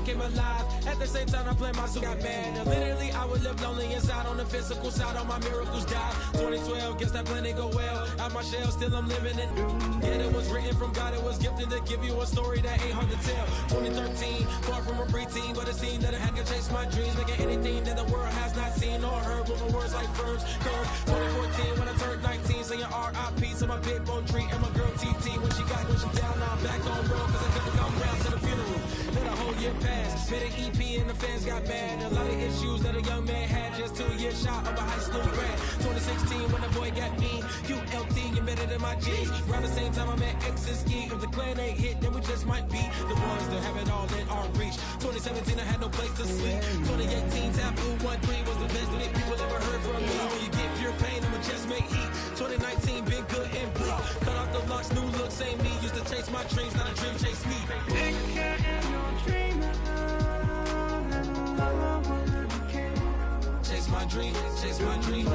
Came alive. At the same time I play my suit got mad. And literally I would live lonely inside. On the physical side, all my miracles died. 2012, guess that plan didn't go well. Out my shell, still I'm living it. Yet it was written from God, it was gifted to give you a story that ain't hard to tell. 2013, far from a preteen, but it seemed that I could chase my dreams, making anything that the world has not seen or heard. With my words like verbs, curves. 2014, when I turned 19, saying R.I.P. to my big bone tree and my girl TT. When she down, now I'm back on road, cause I couldn't come round to the funeral. Let a whole year pass, made an EP and the fans got mad. A lot of issues that a young man had, just 2 years shot of a high school grad. 2016 when the boy got me, QLT embedded in my G's. Around the same time I met X and Ski. If the clan ain't hit, then we just might be the ones that have it all in our reach. 2017 I had no place to sleep. 2018 Taboo 1-3 was the best that people ever heard from me. When you get pure pain, I'ma just make heat. 2019 been good and bleak. Cut off the locks, new look, same me. Used to chase my dreams, not a dream chase me. Chase my dream, chase my dream.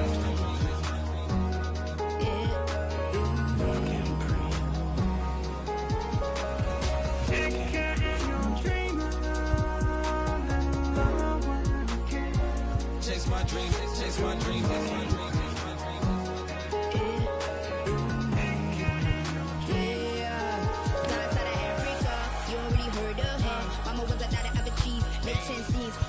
Chase my dream, chase my dream, chase my dream.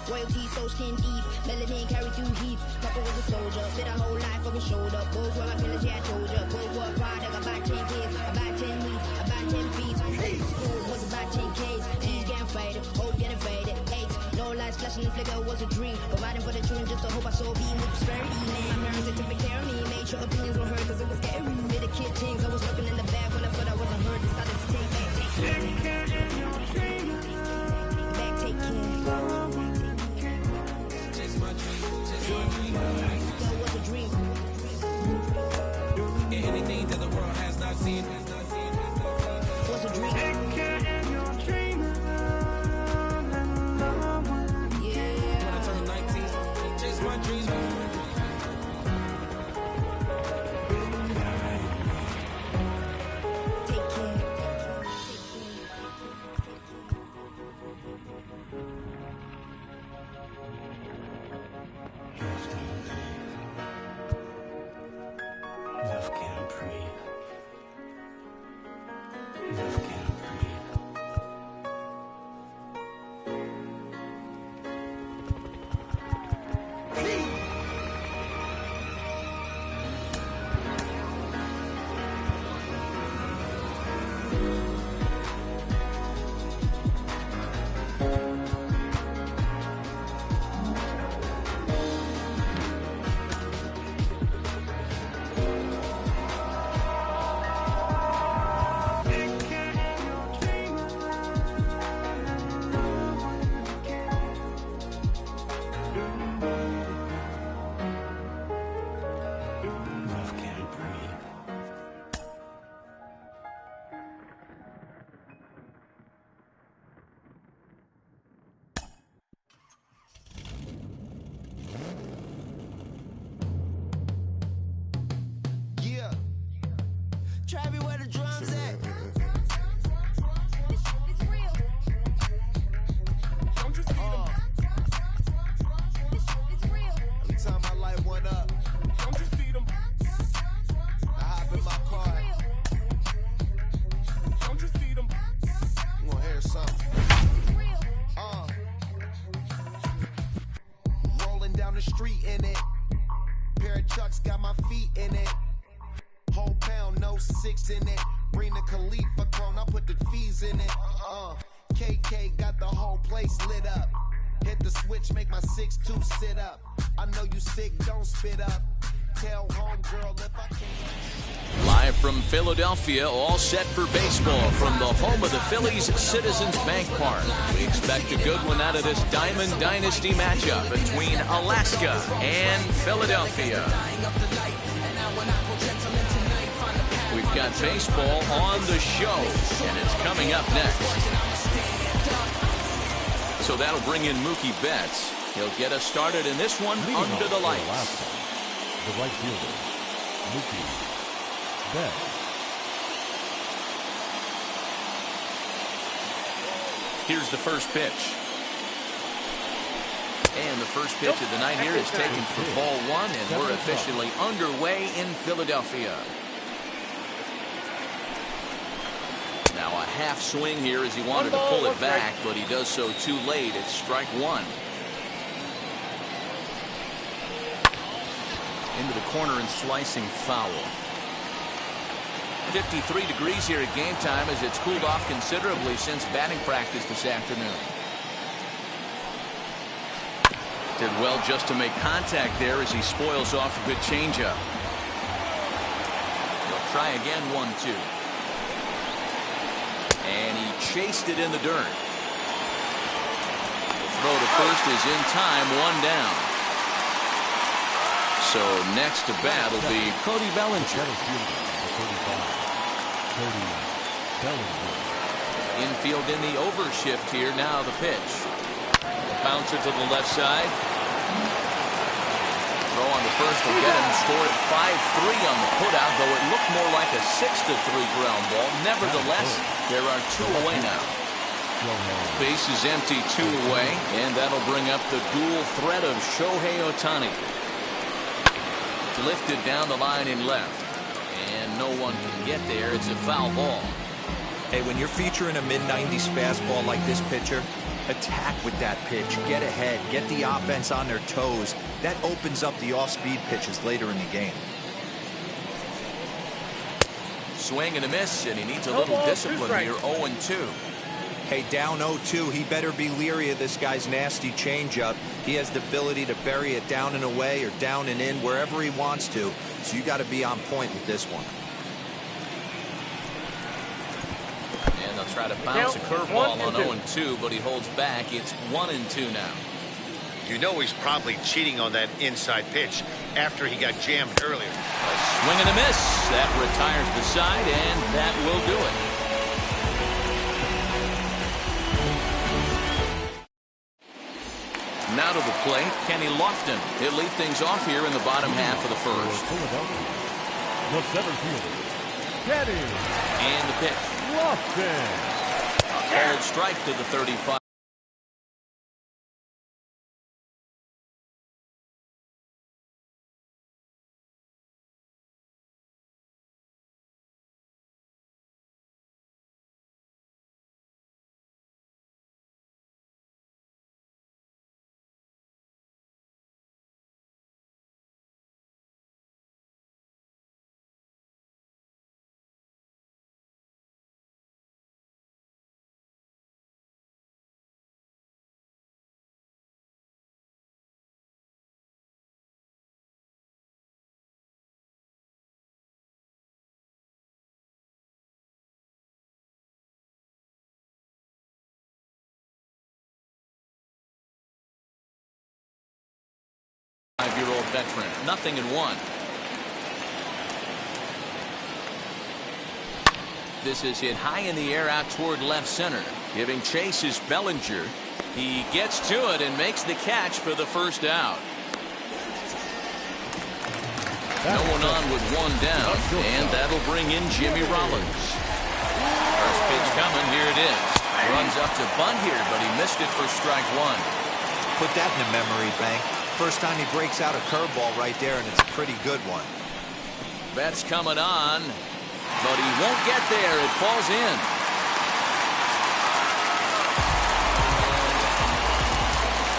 Royalty so skin deep, melanin carry through heat. Papa was a soldier, spit a whole life on his shoulder. Both were my pillars, yeah I told ya. Both were a product, about 10 kids, about 10 weeks, about 10 feet. School was about 10 Ks, T getting faded, hope getting faded. 8, no lights flashing, the flicker was a dream. Providing for the children just to hope I saw a beam with prosperity. My parents had to take care of me, made sure opinions were heard cause it was scary. Made the kid things, I was looking in the back when I thought I wasn't heard. Decided to take back, take care. Back, take care. That was a dream. Anything that the world has not seen. Was a dream. Yeah. When I turned 19, chase my dreams. Take care. Love can't breathe. Love can't breathe. Love can't breathe. Yeah. Travis, where the drums at? It's real. Don't you see them? It's real. Every time I light one up, don't you see them? I hop in my car. Don't you see them? I'm gonna hear something. It's real. Rolling down the street in it. Pair of Chucks got my feet in it. Whole pound, no 6 in it. Bring the Khalifa cone, I put the fees in it. KK got the whole place lit up. Hit the switch, make my 6'2" sit up. I know you sick, don't spit up. Tell homegirl if I can't. Live from Philadelphia, all set for baseball from the home of the Phillies, Citizens Bank Park. We expect a good one out of this Diamond Dynasty matchup between Alaska and Philadelphia. We've got baseball on the show, and it's coming up next. So that'll bring in Mookie Betts. He'll get us started in this one under the lights. Alaska, the right fielder, Mookie Betts. Here's the first pitch. And the first pitch of the night here is taken for ball one, and we're officially underway in Philadelphia. Now a half swing here as he wanted to pull it back, but he does so too late. It's strike one. Into the corner and slicing foul. 53 degrees here at game time as it's cooled off considerably since batting practice this afternoon. Did well just to make contact there as he spoils off a good changeup. He'll try again, 1-2. And he chased it in the dirt. The throw to first is in time, one down. So next to bat will be Cody Bellinger. Infield in the overshift here. Now the pitch. Bouncer to the left side. Throw on the first will get him. Scored 5-3 on the putout, though it looked more like a 6-3 ground ball. Nevertheless, there are two away now. Base is empty, two away, and that'll bring up the dual threat of Shohei Ohtani. Lifted down the line in left, and no one can get there. It's a foul ball. Hey, when you're featuring a mid-90s fastball like this pitcher, attack with that pitch. Get ahead. Get the offense on their toes. That opens up the off-speed pitches later in the game. Swing and a miss, and he needs a little discipline here. 0-2. Hey, down 0-2. He better be leery of this guy's nasty changeup. He has the ability to bury it down and away or down and in wherever he wants to. So you got to be on point with this one. And they'll try to bounce a curveball on 0-2, but he holds back. It's 1-2 now. You know he's probably cheating on that inside pitch after he got jammed earlier. A swing and a miss. That retires the side, and that will do it. Now to the plate, Kenny Lofton. He'll lead things off here in the bottom half of the first. The center fielder, Kenny. And the pitch. Lofton. A called strike to the 35. Five-year-old veteran, 0-1. This is hit high in the air out toward left center. Giving chase is Bellinger. He gets to it and makes the catch for the first out. No one on with one down, and that'll bring in Jimmy Rollins. First pitch coming, here it is. Runs up to bunt here, but he missed it for strike one. Put that in the memory bank. First time he breaks out a curveball right there, and it's a pretty good one. Betts coming on, but he won't get there. It falls in.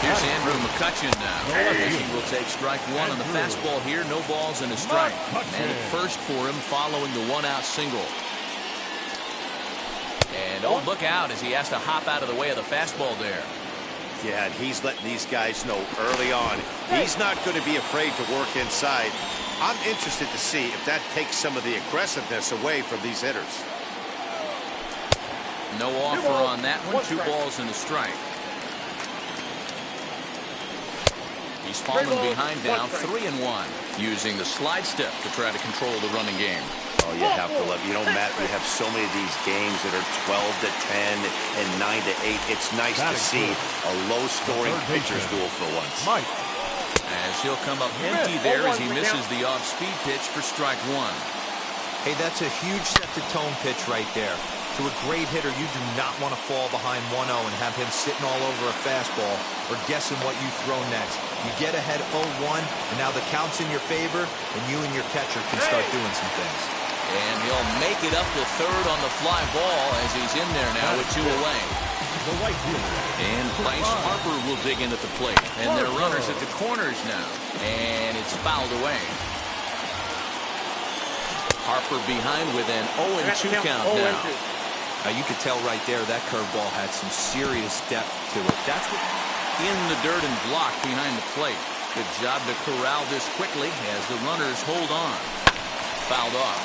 Here's Andrew McCutchen now. He will take strike one on the fastball here. No balls and a strike. And at first for him following the one-out single. And oh, look out as he has to hop out of the way of the fastball there. Yeah, and he's letting these guys know early on he's not going to be afraid to work inside. I'm interested to see if that takes some of the aggressiveness away from these hitters. No offer on that one. 2 balls and a strike. He's fallen behind now, 3-1, using the slide step to try to control the running game. Oh, you have to love. You know, Matt, we have so many of these games that are 12-10 and 9-8. It's nice to see a low-scoring pitcher's duel for once. Mike. As he'll come up empty there as he misses the off-speed pitch for strike 1. Hey, that's a huge set-the-tone pitch right there. To a great hitter, you do not want to fall behind 1-0 and have him sitting all over a fastball or guessing what you throw next. You get ahead 0-1, and now the count's in your favor, and you and your catcher can start doing some things. And he'll make it up to third on the fly ball as he's in there now with 2 away. The right fielder. And Bryce Harper will dig in at the plate. And they're runners at the corners now. And it's fouled away. Harper behind with an 0-2 count now. You could tell right there that curveball had some serious depth to it. That's what in the dirt and blocked behind the plate. Good job to corral this quickly as the runners hold on. Fouled off.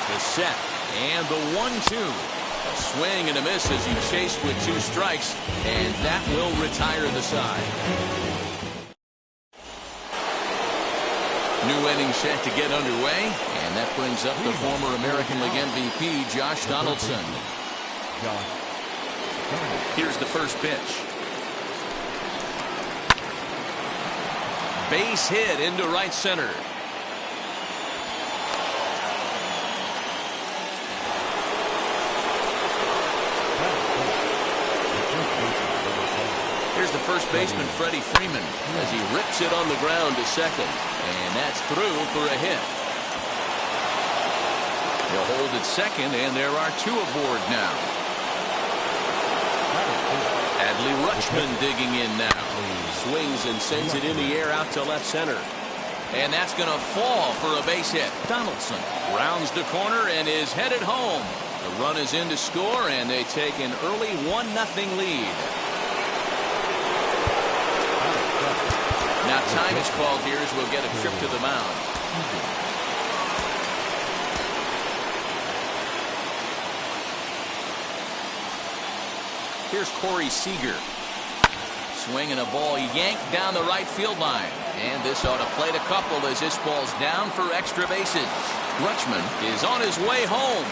The set and the 1-2. A swing and a miss as he chased with 2 strikes, and that will retire the side. New inning set to get underway, and that brings up the former American League MVP, Josh Donaldson. Here's the first pitch. Base hit into right center. Here's the first baseman, Freddie Freeman, as he rips it on the ground to second. And that's through for a hit. He'll hold at second, and there are 2 aboard now. Adley Rutschman digging in now. Swings and sends it in the air out to left center. And that's going to fall for a base hit. Donaldson rounds the corner and is headed home. The run is in to score, and they take an early 1-0 lead. Now time is called here as we'll get a trip to the mound. Here's Corey Seager. Swinging a ball yanked down the right field line. And this ought to plate a couple as this ball's down for extra bases. Rutschman is on his way home.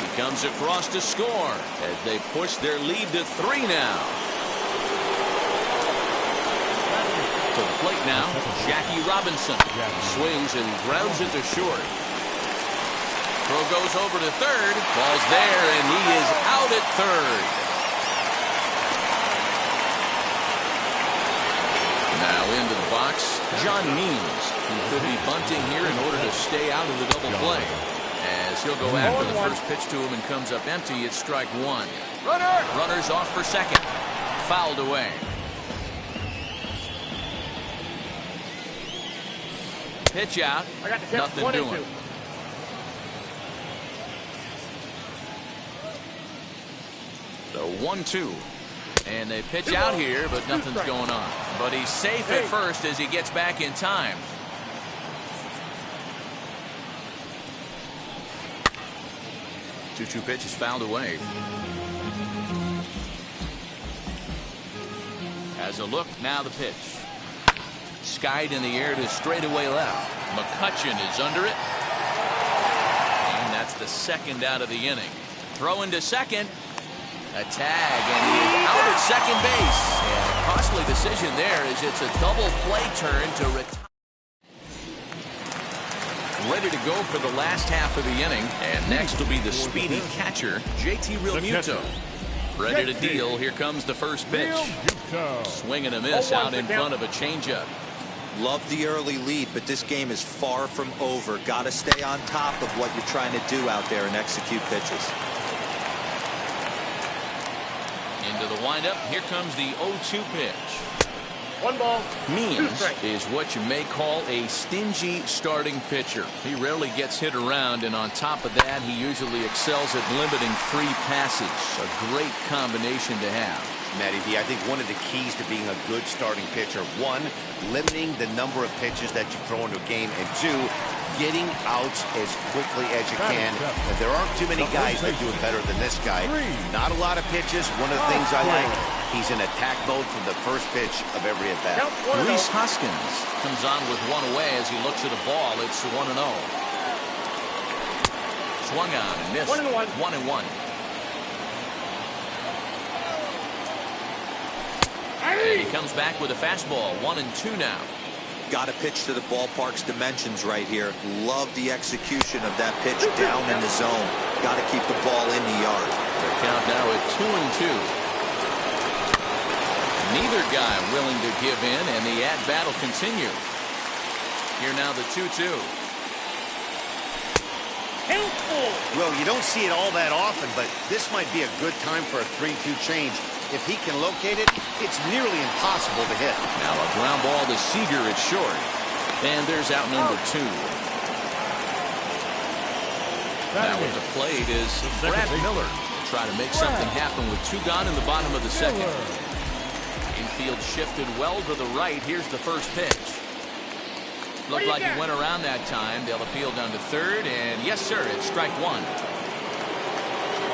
He comes across to score as they push their lead to 3 now. To the plate now, Jackie Robinson. He swings and grounds it to short. Throw goes over to third. Ball's there, and he is out at third. Now into the box, John Means, who could be bunting here in order to stay out of the double play. As he'll go after the first pitch to him and comes up empty, it's strike 1. Runners off for second. Fouled away. Pitch out, nothing doing. The 1-2. And they pitch out here, but nothing's going on. But he's safe at first as he gets back in time. Two pitch is fouled away. Has a look, now the pitch. Skied in the air to straightaway left. McCutchen is under it. And that's the second out of the inning. Throw into second. A tag, and he is out at second base. And a costly decision there as it's a double play turn to retire. Ready to go for the last half of the inning. And next will be the speedy catcher, JT Realmuto. Ready to deal. Here comes the first pitch. Swing and a miss out in front of a changeup. Love the early lead, but this game is far from over. Got to stay on top of what you're trying to do out there and execute pitches. Into the windup. Here comes the 0-2 pitch. 1 ball. Means is what you may call a stingy starting pitcher. He rarely gets hit around, and on top of that, he usually excels at limiting free passes. A great combination to have. Matty V, I think one of the keys to being a good starting pitcher, one, limiting the number of pitches that you throw into a game, and two, getting outs as quickly as you can. And there aren't too many guys that do it better than this guy. Not a lot of pitches. One of the things I like, he's in attack mode from the first pitch of every at-bat. Rhys Hoskins comes on with one away as he looks at a ball. It's 1-0. Swung on and missed. 1-1. And he comes back with a fastball. 1-2 now. Got to pitch to the ballpark's dimensions right here. Love the execution of that pitch down in the zone. Got to keep the ball in the yard. The count now at 2-2. Neither guy willing to give in, and the at-bat will continue. Here now the 2-2. Well, you don't see it all that often, but this might be a good time for a 3-2 change. If he can locate it, it's nearly impossible to hit. Now a ground ball to Seager at short. And there's out number 2. Now at the plate is Brad Miller. Try to make something happen with 2 gone in the bottom of the second. Infield shifted well to the right. Here's the first pitch. Looked like he went around that time. They'll appeal down to third, and yes, sir, it's strike 1.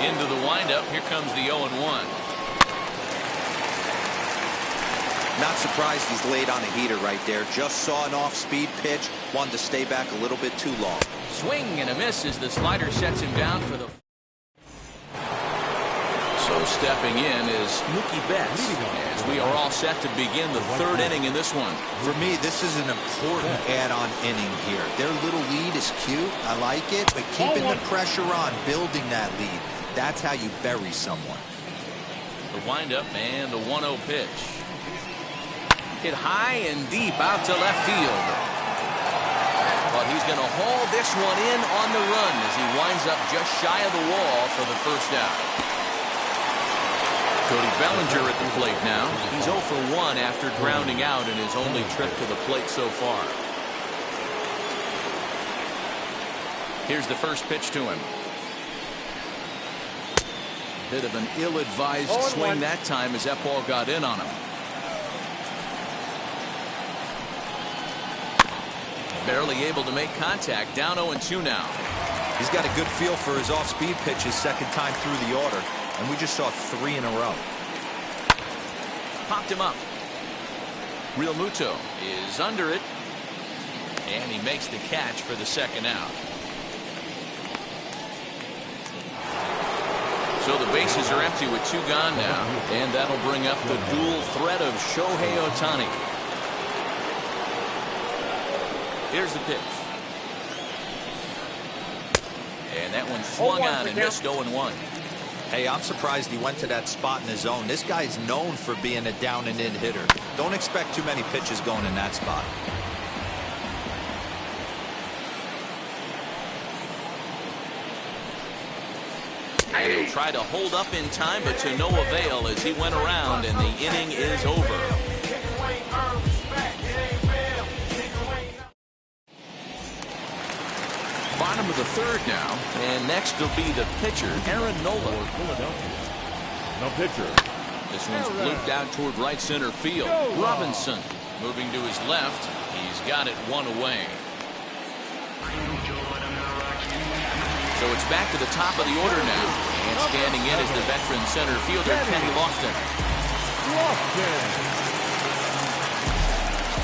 Into the windup. Here comes the 0-1. Not surprised he's laid on a heater right there. Just saw an off-speed pitch. Wanted to stay back a little bit too long. Swing and a miss as the slider sets him down for the... So stepping in is Mookie Betts as we are all set to begin the 3rd inning in this one. For me, this is an important add-on inning here. Their little lead is cute. I like it, but keeping the pressure on, building that lead, that's how you bury someone. The windup and the 1-0 pitch. Hit high and deep out to left field. But he's going to haul this one in on the run as he winds up just shy of the wall for the first out. Cody Bellinger at the plate now. He's 0 for 1 after grounding out in his only trip to the plate so far. Here's the first pitch to him. Bit of an ill-advised swing that time as that ball got in on him. Barely able to make contact. Down 0-2 now. He's got a good feel for his off-speed pitches second time through the order. And we just saw 3 in a row. Popped him up. Real Muto is under it. And he makes the catch for the second out. So the bases are empty with 2 gone now. And that'll bring up the dual threat of Shohei Ohtani. Here's the pitch. And that one swung on and missed 0-1. Hey, I'm surprised he went to that spot in his zone. This guy's known for being a down and in hitter. Don't expect too many pitches going in that spot. And he'll try to hold up in time, but to no avail as he went around and the inning is over. Bottom of the 3rd now, and next will be the pitcher, Aaron Nola. No pitcher. This one's blooped out toward right center field. Robinson moving to his left. He's got it 1 away. So it's back to the top of the order now, and standing in is the veteran center fielder, Kenny Lofton.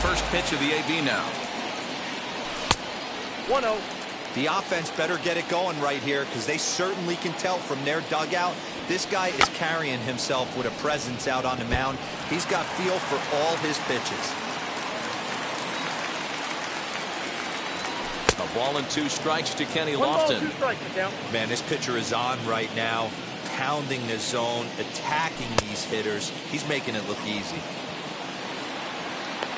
First pitch of the AB now. 1-0. The offense better get it going right here because they certainly can tell from their dugout this guy is carrying himself with a presence out on the mound. He's got feel for all his pitches. A ball and 2 strikes to Kenny Lofton. Man, this pitcher is on right now, pounding the zone, attacking these hitters. He's making it look easy.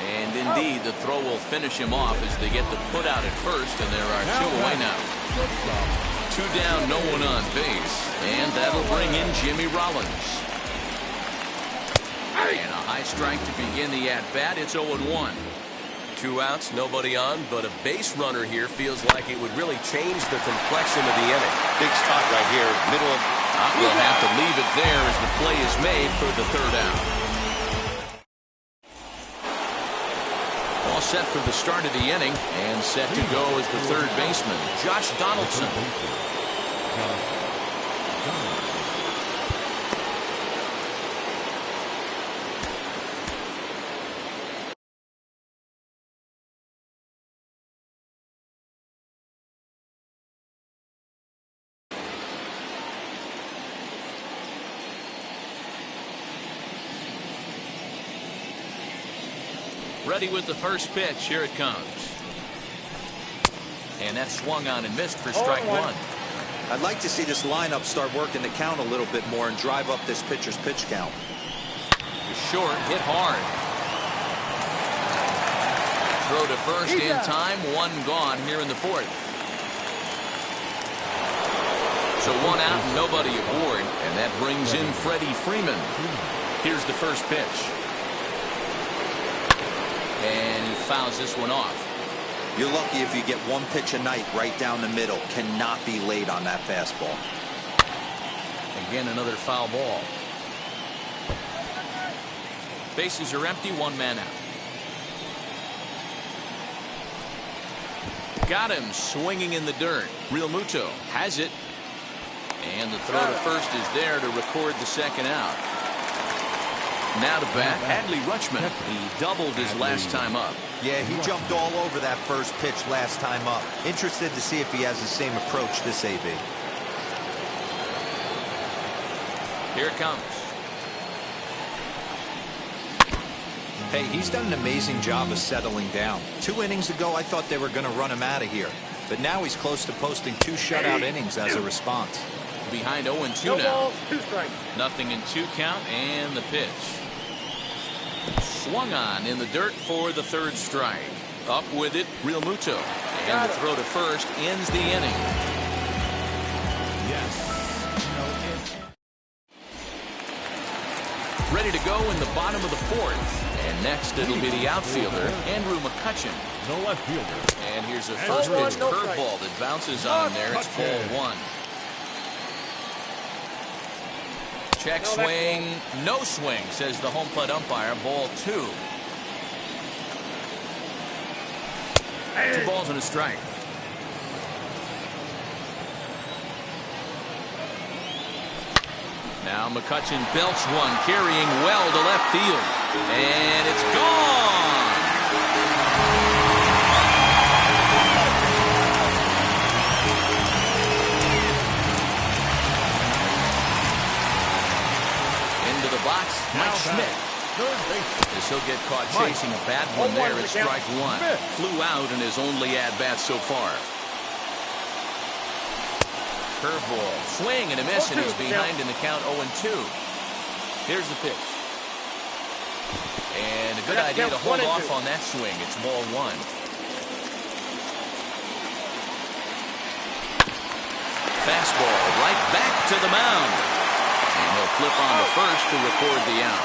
And indeed, the throw will finish him off as they get the put out at first, and there are 2 away now. 2 down, no one on base, and that'll bring in Jimmy Rollins. And a high strike to begin the at-bat. It's 0-1. 2 outs, nobody on, but a base runner here feels like it would really change the complexion of the inning. Big spot right here, middle of We'll have to leave it there as the play is made for the third out. All set for the start of the inning and set to go as the third baseman, Josh Donaldson. Ready with the first pitch. Here it comes. And that swung on and missed for strike one. I'd like to see this lineup start working the count a little bit more and drive up this pitcher's pitch count. Short, hit hard. Throw to first in time. One gone here in the fourth. So one out and nobody aboard. And that brings in Freddie Freeman. Here's the first pitch. And he fouls this one off. You're lucky if you get one pitch a night right down the middle. Cannot be late on that fastball. Again, another foul ball. Bases are empty, one man out. Got him swinging in the dirt. Realmuto has it. And the throw to first is there to record the second out. Now to bat, Adley Rutschman. He doubled his last time up. Yeah, he jumped all over that first pitch last time up. Interested to see if he has the same approach this AB. Here it comes. Hey, he's done an amazing job of settling down. 2 innings ago, I thought they were going to run him out of here. But now he's close to posting 2 shutout innings as a response. Behind 0-2 now. Nothing in 2 count and the pitch. Swung on in the dirt for the third strike. Up with it, Realmuto. And the throw to first ends the inning. Ready to go in the bottom of the fourth. And next it'll be the outfielder, Andrew McCutchen. No left fielder. And here's a first pitch curveball that bounces on there. It's ball one. Check swing, no swing, says the home plate umpire. Ball 2. 2 balls and a strike. Now McCutchen belts one, carrying well to left field. And it's gone. Into the box, Mike Schmidt. As he'll get caught chasing a bad one there at strike one. Flew out in his only at-bat so far. Curveball, swing and a miss, and he's behind in the count 0-2. Here's the pitch. And a good idea to hold off on that swing. It's ball one. Fastball right back to the mound. And he'll flip on to first to record the out.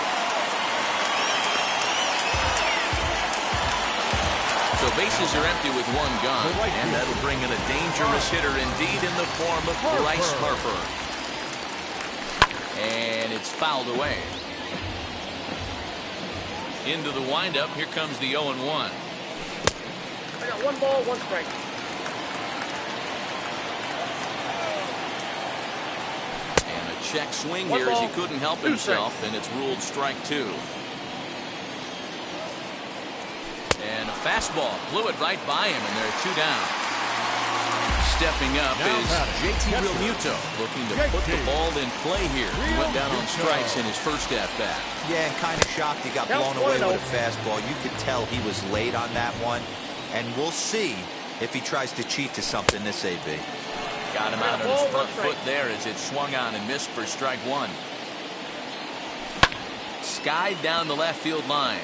So bases are empty with one gone, and that'll bring in a dangerous hitter indeed in the form of Bryce Harper. And it's fouled away. Into the windup, here comes the 0-1. I got 1 ball, 1 strike. And a check swing here as he couldn't help himself, and it's ruled strike 2. And a fastball blew it right by him, and there are 2 down. Stepping up is JT Realmuto, looking to put the ball in play here. He went down on strikes in his first at-bat. Yeah, and kind of shocked he got blown away with a fastball. You could tell he was late on that one. And we'll see if he tries to cheat to something this AB. Got him out on his front foot there as it swung on and missed for strike 1. Skied down the left field line.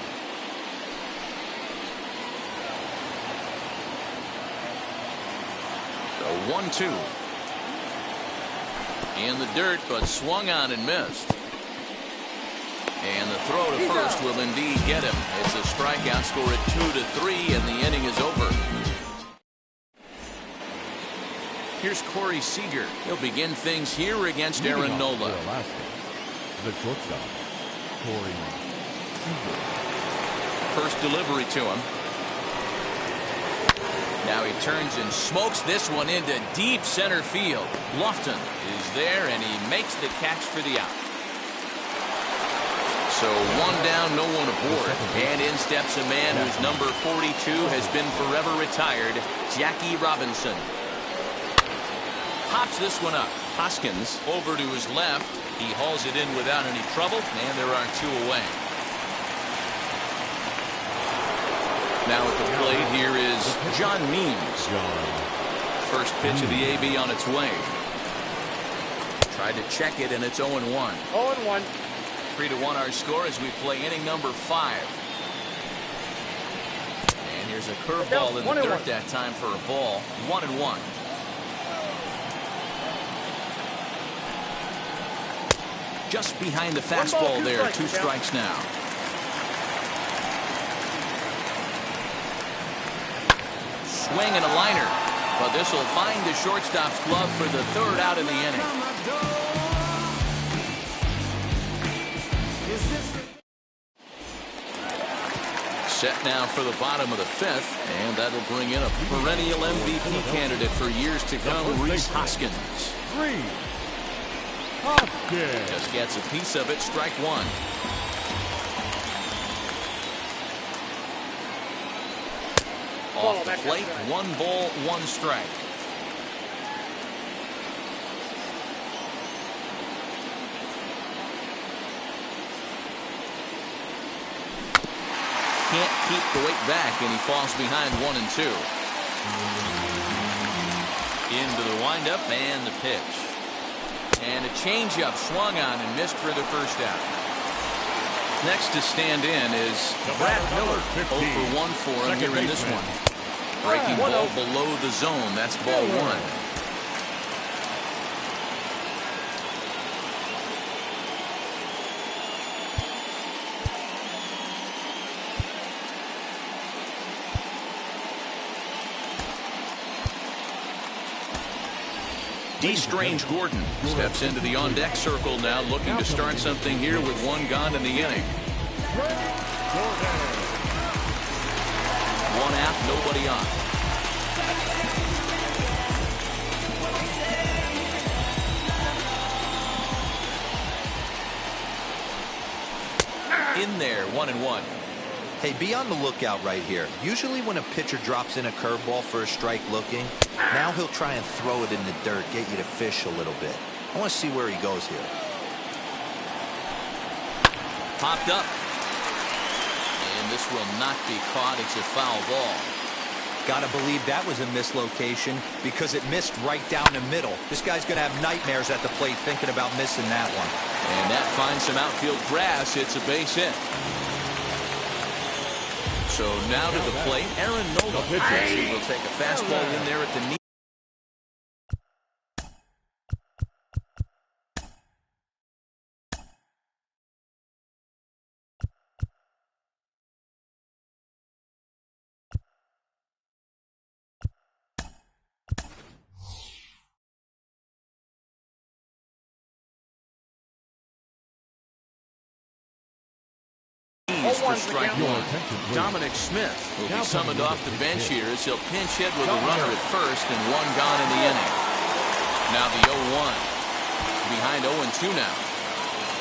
So 1-2. In the dirt, but swung on and missed. And the throw to first will indeed get him. It's a strikeout, score at 2-3, and the inning is over. Here's Corey Seager. He'll begin things here against Aaron Nola. The shortstop, Corey Seager. First delivery to him. Now he turns and smokes this one into deep center field. Lofton is there, and he makes the catch for the out. So one down, no one aboard. And in steps a man whose number 42 has been forever retired, Jackie Robinson. Pops this one up. Hoskins over to his left. He hauls it in without any trouble, and there are 2 away. Now at the plate, here is John Means. First pitch of the AB on its way. Tried to check it, and it's 0-1. 0-1. 3-1 our score as we play inning number 5. And here's a curveball in the dirt that time for a ball. 1-1. Just behind the fastball there. 2 strikes now. Swing and a liner, but this will find the shortstop's glove for the 3rd out of the inning. Set now for the bottom of the 5th, and that'll bring in a perennial MVP candidate for years to come, Rhys Hoskins. Just gets a piece of it, strike 1. Off the plate, 1 ball, 1 strike. Can't keep the weight back, and he falls behind 1-2. Into the windup and the pitch. And a changeup swung on and missed for the 1st out. Next to stand in is Brad Miller. 0 for 1 for him here in this one. Breaking ball below the zone. That's ball 1. D. Strange Gordon steps into the on-deck circle now, looking to start something here with 1 gone in the inning. 1 out, nobody on. In there, 1-1. Hey, be on the lookout right here. Usually when a pitcher drops in a curveball for a strike looking, now he'll try and throw it in the dirt, get you to fish a little bit. I want to see where he goes here. Popped up. And this will not be caught. It's a foul ball. Gotta believe that was a mislocation because it missed right down the middle. This guy's gonna have nightmares at the plate thinking about missing that one. And that finds some outfield grass. It's a base hit. So now to the plate, Aaron Nola. He will take a fastball in there at the knee. For strike 1. Dominic Smith will be summoned off the bench here as he'll pinch hit with a runner at first and 1 gone in the inning. Now the 0-1. Behind 0-2 now.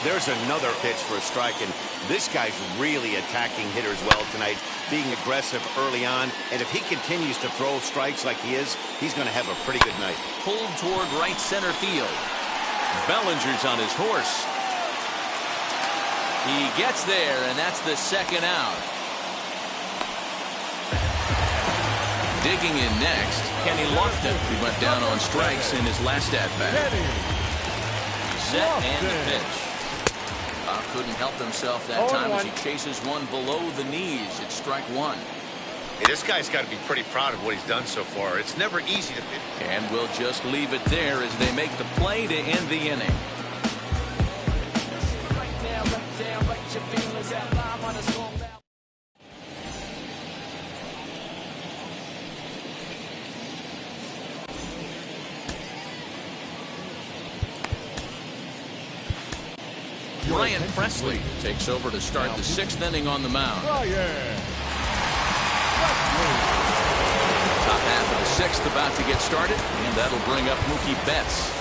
There's another pitch for a strike, and this guy's really attacking hitters well tonight, being aggressive early on, and if he continues to throw strikes like he is, he's going to have a pretty good night. Pulled toward right center field. Bellinger's on his horse. He gets there, and that's the 2nd out. Digging in next, Kenny Lofton, who went down on strikes in his last at-bat. Set and the pitch. Couldn't help himself that time as he chases one below the knees. It's strike 1. Hey, this guy's got to be pretty proud of what he's done so far. It's never easy to pitch. And we'll just leave it there as they make the play to end the inning. Ryan Presley takes over to start the 6th inning on the mound. Top half of the 6th about to get started, and that'll bring up Mookie Betts.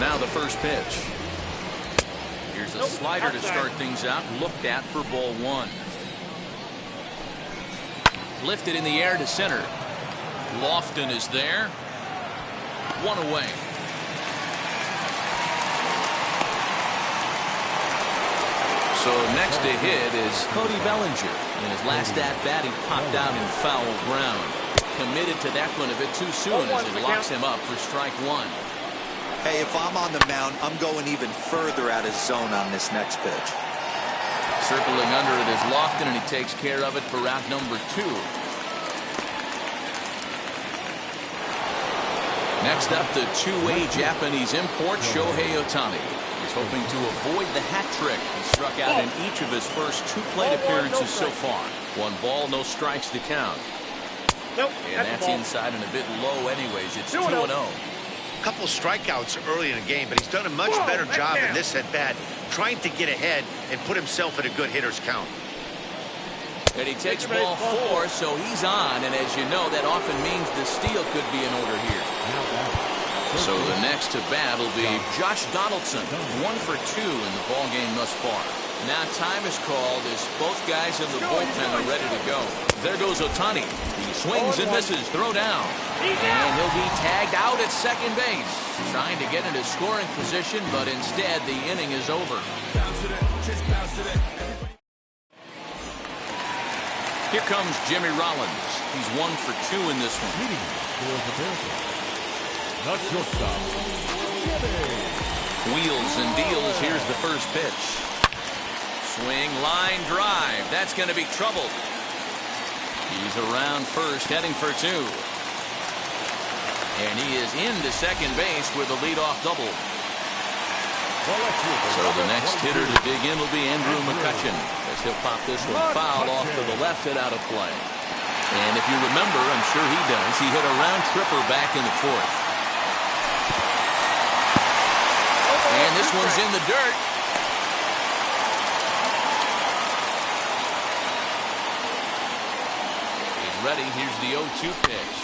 Now the first pitch. Here's a slider to start things out. Looked at for ball 1. Lifted in the air to center. Lofton is there. 1 away. So next to hit is Cody Bellinger. In his last at-bat, he popped out in foul ground. Committed to that one a bit too soon as it locks him up for strike 1. Hey, if I'm on the mound, I'm going even further out of zone on this next pitch. Circling under it is Lofton, and he takes care of it for route number 2. Next up, the two-way Japanese import, Shohei Ohtani. He's hoping to avoid the hat trick. He struck out in each of his first 2 plate appearances so far. 1 ball, no strikes to count. And that's inside and a bit low anyways. It's 2-0. Couple strikeouts early in the game, but he's done a much better job in this at bat, trying to get ahead and put himself at a good hitter's count. And he takes ball 4, so he's on, and as you know, that often means the steal could be in order here. So the next to bat will be Josh Donaldson, 1 for 2 in the ball game thus far. Now time is called as both guys in the bullpen are ready to go. There goes Ohtani. He swings and misses. Throw down. And he'll be tagged out at second base. Trying to get into scoring position, but instead the inning is over. Here comes Jimmy Rollins. He's 1 for 2 in this one. Wheels and deals. Here's the first pitch. Swing, line drive. That's going to be trouble. He's around first, heading for 2. And he is into second base with a leadoff double. So the next hitter to dig in will be Andrew McCutchen, as he'll pop this one foul off to the left and out of play. And if you remember, I'm sure he does, he hit a round tripper back in the 4th. And this one's in the dirt. Ready. Here's the 0-2 pitch.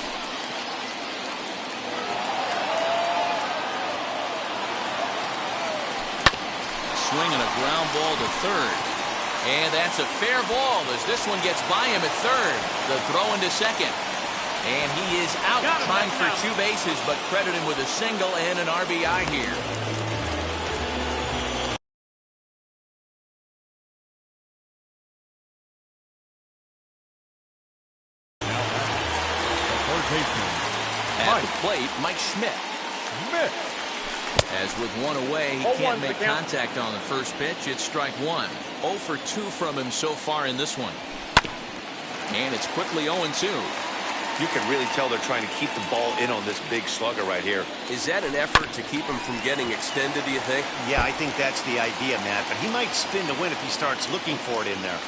Swing and a ground ball to third. And that's a fair ball as this one gets by him at third. The throw into second. And he is out trying for 2 bases, but credit him with a single and an RBI here. At the plate, Mike Schmidt. As with 1 away, he can't make contact on the first pitch. It's strike 1. 0 for 2 from him so far in this one. And it's quickly 0-2. You can really tell they're trying to keep the ball in on this big slugger right here. Is that an effort to keep him from getting extended, do you think? Yeah, I think that's the idea, Matt. But he might spin to win if he starts looking for it in there.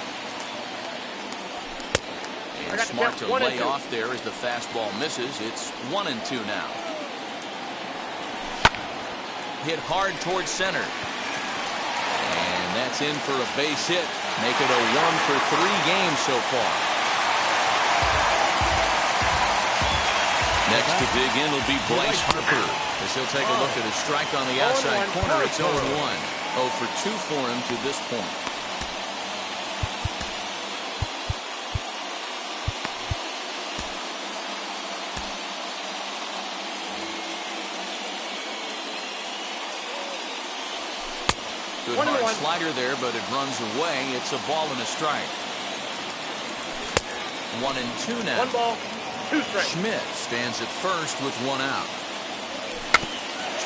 And smart to lay off there as the fastball misses. It's 1-2 now. Hit hard towards center. And that's in for a base hit. Make it a 1 for 3 game so far. Next to dig in will be Bryce Harper, as he'll take a look at a strike on the outside corner. It's 0-1. 0 for 2 for him to this point. Good hard slider there, but it runs away. It's a ball and a strike. 1-2 now. 1 ball, 2 strikes. Schmidt stands at first with 1 out.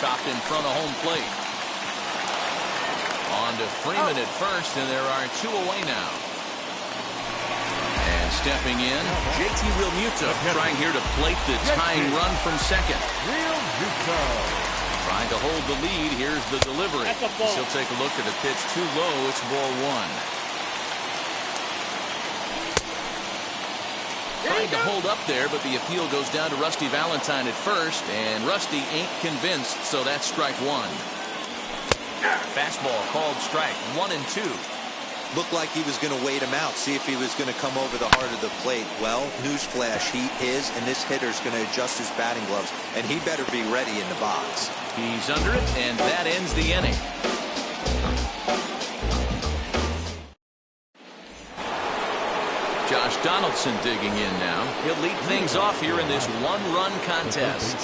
Chopped in front of home plate. On to Freeman at first, and there are 2 away now. And stepping in, JT Realmuto trying here to plate the tying run from second. Trying to hold the lead. Here's the delivery. He'll take a look at a pitch too low. It's ball 1. Trying to hold up there, but the appeal goes down to Rusty Valentine at first, and Rusty ain't convinced, so that's strike one. Fastball called strike 1 and 2. Looked like he was going to wait him out, see if he was going to come over the heart of the plate. Well, newsflash, he is, and this hitter's going to adjust his batting gloves, and he better be ready in the box. He's under it, and that ends the inning. Josh Donaldson digging in now. He'll lead things off here in this one-run contest.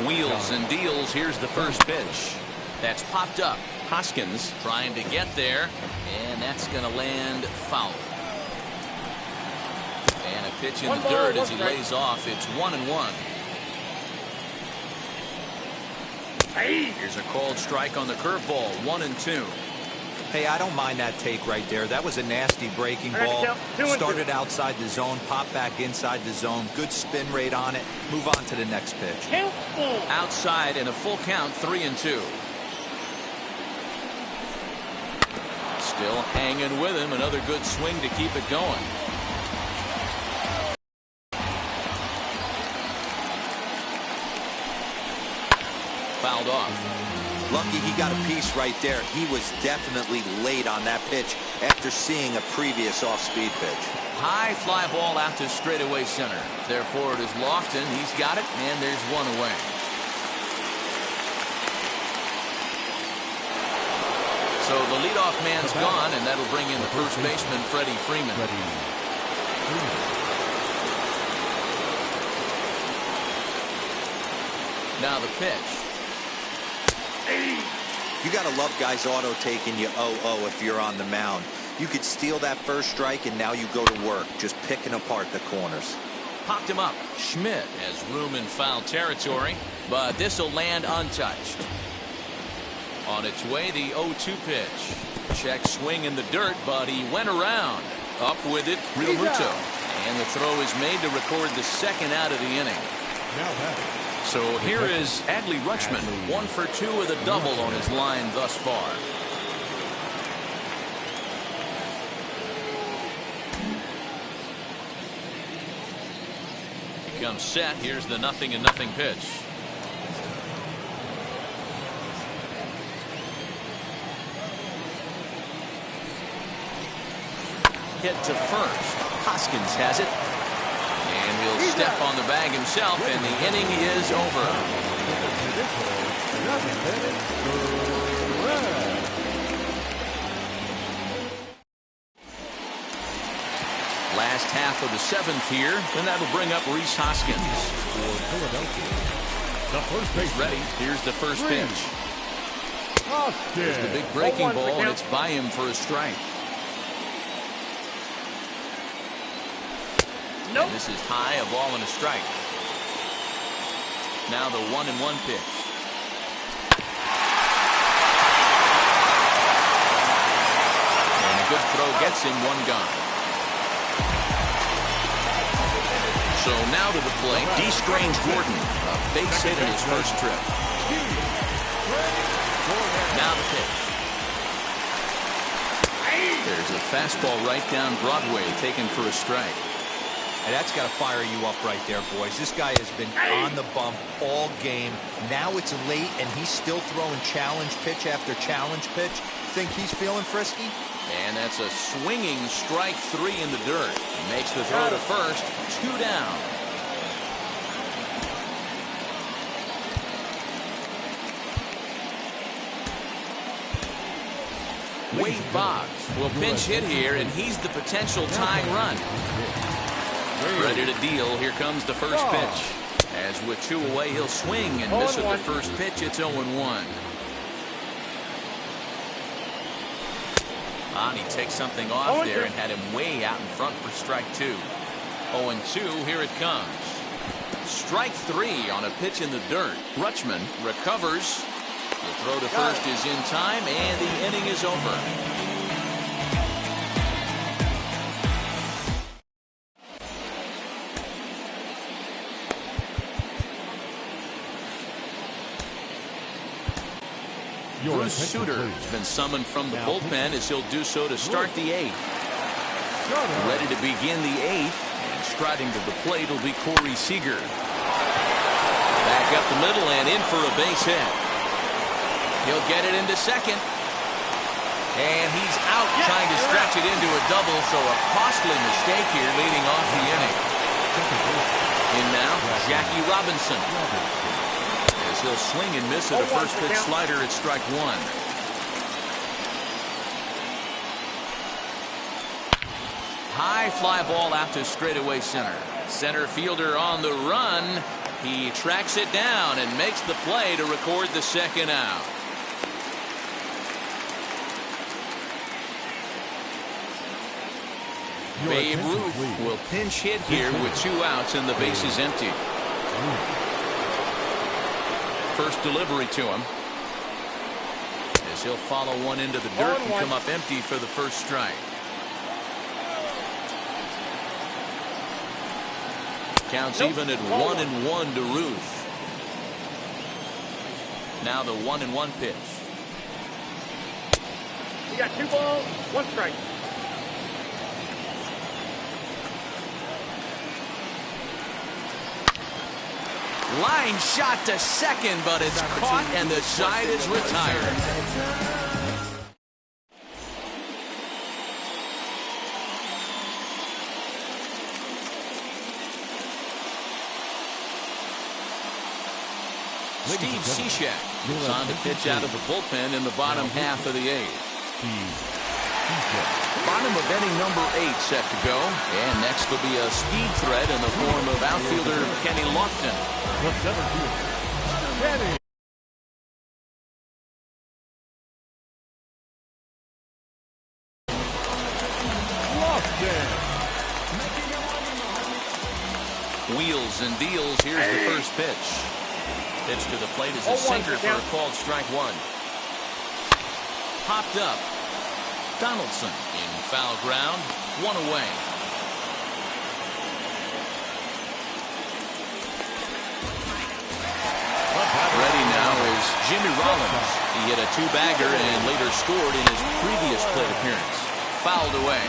Wheels and deals. Here's the first pitch. That's popped up. Hoskins trying to get there, and that's going to land foul. And a pitch in the dirt as he lays off. It's 1-1. Here's a called strike on the curveball. 1-2. Hey, I don't mind that take right there. That was a nasty breaking ball. Started outside the zone, popped back inside the zone. Good spin rate on it. Move on to the next pitch. Outside and a full count. 3-2. Still hanging with him. Another good swing to keep it going. Fouled off. Lucky he got a piece right there. He was definitely late on that pitch after seeing a previous off-speed pitch. High fly ball out to straightaway center. Therefore, it is Lofton. He's got it, and there's one away. So the leadoff man's gone, and that'll bring in the first baseman, Freddie Freeman. Now the pitch. You got to love guys auto taking you 0-0 if you're on the mound. You could steal that first strike, and now you go to work, just picking apart the corners. Popped him up. Schmidt has room in foul territory, but this will land untouched. On its way, the 0-2 pitch. Check swing in the dirt, but he went around. Up with it, Realmuto. And the throw is made to record the second out of the inning. So here is Adley Rutschman, 1 for 2 with a double on his line thus far. He comes set. Here's the 0-0 pitch. Hit to first. Hoskins has it. And he'll step on the bag himself, and the inning is over. Last half of the 7th here, and that'll bring up Rhys Hoskins. He's ready. Here's the first pitch. Here's the big breaking ball, and it's by him for a strike. Nope. And this is high, a ball and a strike. Now the 1-1 pitch. And a good throw gets him, one gone. So now to the plate, D. Strange Gordon, a base hit in his first trip. Now the pitch. There's a fastball right down Broadway, taken for a strike. And that's got to fire you up right there, boys. This guy has been on the bump all game. Now it's late, and he's still throwing challenge pitch after challenge pitch. Think he's feeling frisky? And that's a swinging strike 3 in the dirt. He makes the throw to first. 2 down. Wade Boggs will pinch hit here, and he's the potential tying run. Ready to deal. Here comes the first pitch. As with 2 away, he'll swing and miss at the first pitch. It's 0-1. He takes something off there and had him way out in front for strike 2. 0-2. Here it comes. Strike 3 on a pitch in the dirt. Rutschman recovers. The throw to first is in time, and the inning is over. Bruce Sutter has been summoned from the bullpen as he'll do so to start the 8th. Ready to begin the 8th. And striding to the plate will be Corey Seager. Back up the middle and in for a base hit. He'll get it into second. And he's out trying to stretch it into a double, so a costly mistake here leading off the inning. In now, Jackie Robinson. As he'll swing and miss at a first pitch slider at strike one. High fly ball out to straightaway center. Center fielder on the run. He tracks it down and makes the play to record the second out. Babe Ruth will pinch hit here with 2 outs and the base is empty. First delivery to him. As he'll follow one into the dirt and come up empty for the first strike. Counts even at 1-1 to Ruth. Now the 1-1 pitch. You got 2 balls, 1 strike. Line shot to second, but it's caught and the side is retired. Steve Cishek is on to pitch out of the bullpen in the bottom half of the 8th. Bottom of inning number 8 set to go. And next will be a speed threat in the form of outfielder Kenny Lofton. Wheels and deals. Here's the first pitch. Pitch to the plate is a sinker for a called strike one. Popped up. Donaldson in foul ground. 1 away. Ready now is Jimmy Rollins. He hit a 2-bagger and later scored in his previous plate appearance. Fouled away.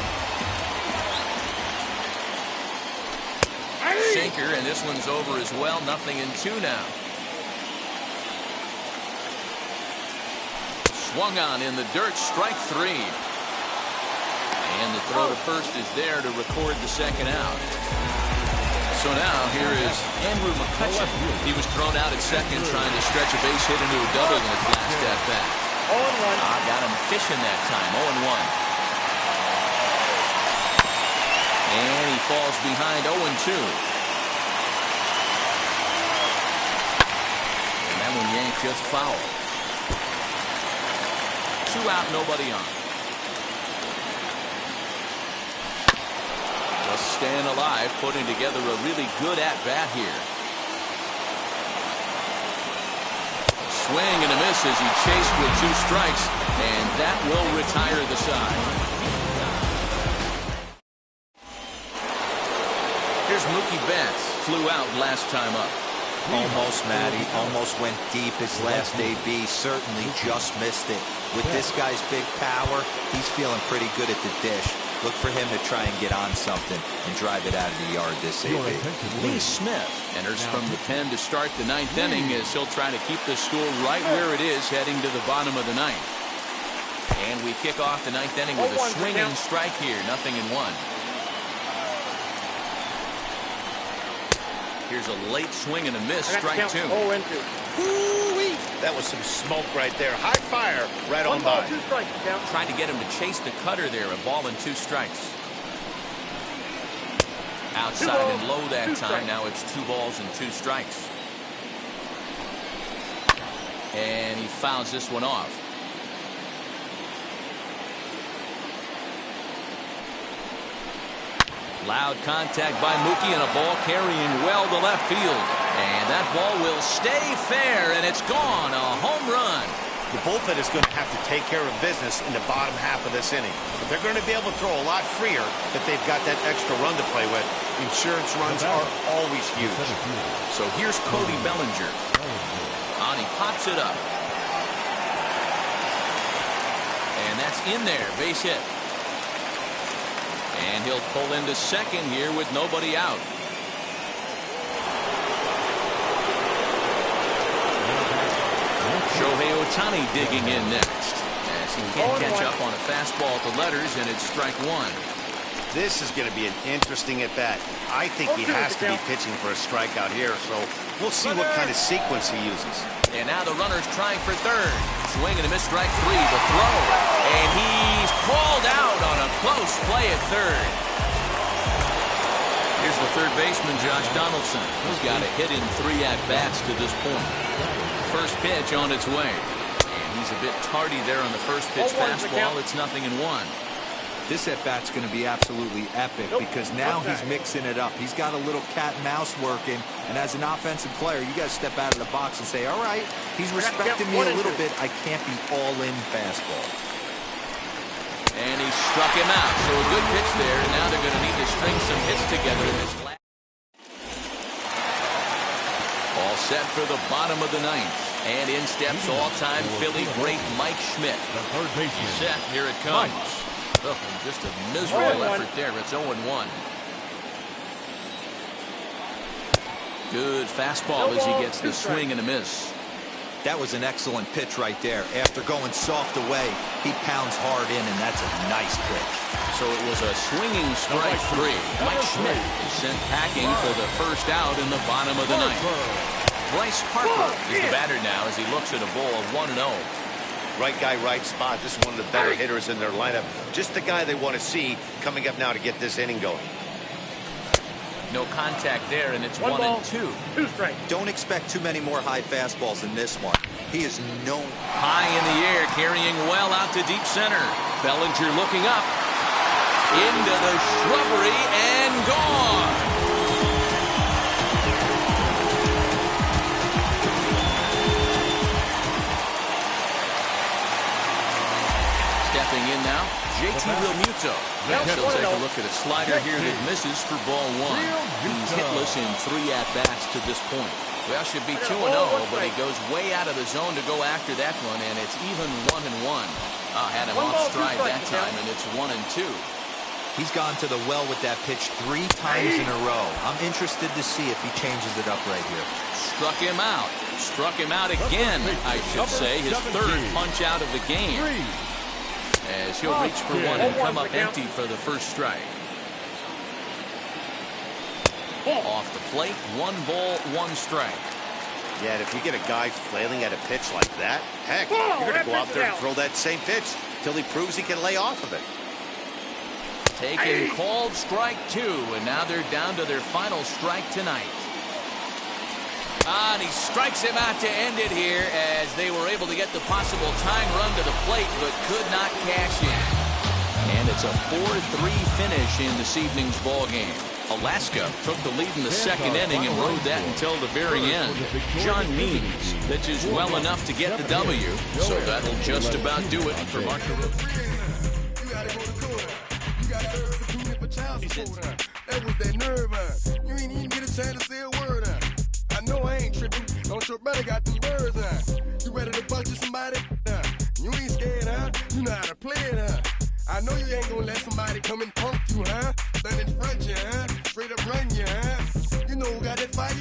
Sinker, and this one's over as well. 0-2 now. Swung on in the dirt, strike 3. And the throw to first is there to record the second out. So now here is Andrew McCutcheon. He was thrown out at second trying to stretch a base hit into a double in his last at bat. 0-1. Got him fishing that time. 0-1. And he falls behind 0-2. And that one yanked just foul. 2 out, nobody on. Just staying alive, putting together a really good at-bat here. A swing and a miss as he chased with 2 strikes, and that will retire the side. Here's Mookie Betts, flew out last time up. Almost, Matty. Almost went deep his last AB. Certainly just missed it. With this guy's big power, he's feeling pretty good at the dish. Look for him to try and get on something and drive it out of the yard this AB. Lee Smith enters from the pen to start the 9th inning as he'll try to keep the score right where it is heading to the bottom of the 9th. And we kick off the 9th inning with a swinging strike here. 0-1. Here's a late swing and a miss. Strike 2. Woo-wee. That was some smoke right there. High fire right on by. 2 strikes. Trying to get him to chase the cutter there. A ball and 2 strikes. Outside and low that time. Now it's 2 balls and 2 strikes. And he fouls this one off. Loud contact by Mookie and a ball carrying well to left field. And that ball will stay fair, and it's gone. A home run. The bullpen is going to have to take care of business in the bottom half of this inning. If they're going to be able to throw a lot freer, if they've got that extra run to play with, insurance runs are always huge. So here's Cody Bellinger. On, he pops it up. And that's in there, base hit. And he'll pull into second here with nobody out. Shohei Ohtani digging in next, as he can't catch up on a fastball at the letters, and it's strike one. This is going to be an interesting at-bat. I think he has to be pitching for a strikeout here, so we'll see what kind of sequence he uses. And now the runner's trying for third. Swing and a miss, strike three, the throw. And he's called out on a close play at third. Here's the third baseman, Josh Donaldson. He's got a hit in 3 at-bats to this point. First pitch on its way. And he's a bit tardy there on the first pitch fastball. It's 0-1. This at-bat's going to be absolutely epic because now he's mixing it up. He's got a little cat and mouse working, and as an offensive player, you got to step out of the box and say, all right, he's respecting me a little bit. I can't be all-in fastball. And he struck him out. So a good pitch there, and now they're going to need to string some hits together in this last. All set for the bottom of the ninth. And in steps all-time Philly great Mike Schmidt. He's set. Here it comes. Oh, just a miserable effort there. It's 0-1. Good fastball as he gets the swing and a miss. That was an excellent pitch right there. After going soft away, he pounds hard in, and that's a nice pitch. So it was a swinging strike three. Mike Schmidt is sent packing for the first out in the bottom of the ninth. Bryce Harper is the batter now as he looks at a ball of 1-0. Right guy, right spot. This is one of the better hitters in their lineup. Just the guy they want to see coming up now to get this inning going. No contact there, and it's 1-2. Don't expect too many more high fastballs in this one. He is known. High in the air, carrying well out to deep center. Bellinger looking up. Into the shrubbery and gone. Stepping in now, JT Realmuto. He'll take a look at a slider here that misses for ball one. He's hitless in 3 at-bats to this point. Well, should be 2-0, but he goes way out of the zone to go after that one, and it's even 1-1. Had him off stride that time, and it's 1-2. He's gone to the well with that pitch 3 times in a row. I'm interested to see if he changes it up right here. Struck him out. Struck him out again, I should say. His third punch out of the game. As he'll reach for one and come up empty for the first strike. Off the plate, 1 ball, 1 strike. Yeah, and if you get a guy flailing at a pitch like that, heck, you're going to go out there and throw that same pitch till he proves he can lay off of it. Taken, called strike 2, and now they're down to their final strike tonight. And he strikes him out to end it here as they were able to get the possible tying run to the plate but could not cash in. And it's a 4-3 finish in this evening's ball game. Alaska took the lead in the second inning and rode that until the very end. John Means pitches well enough to get the W, so that'll just about do it for Mark. That was that nerve, You ain't even get a chance to say a word, I know I ain't tripping. Don't your brother got them birds, You ready to bust you somebody, You ain't scared, You know how to play it, I know you ain't gonna let somebody come and punk you, Stand in front you, Straight up run you, You know who got that fire,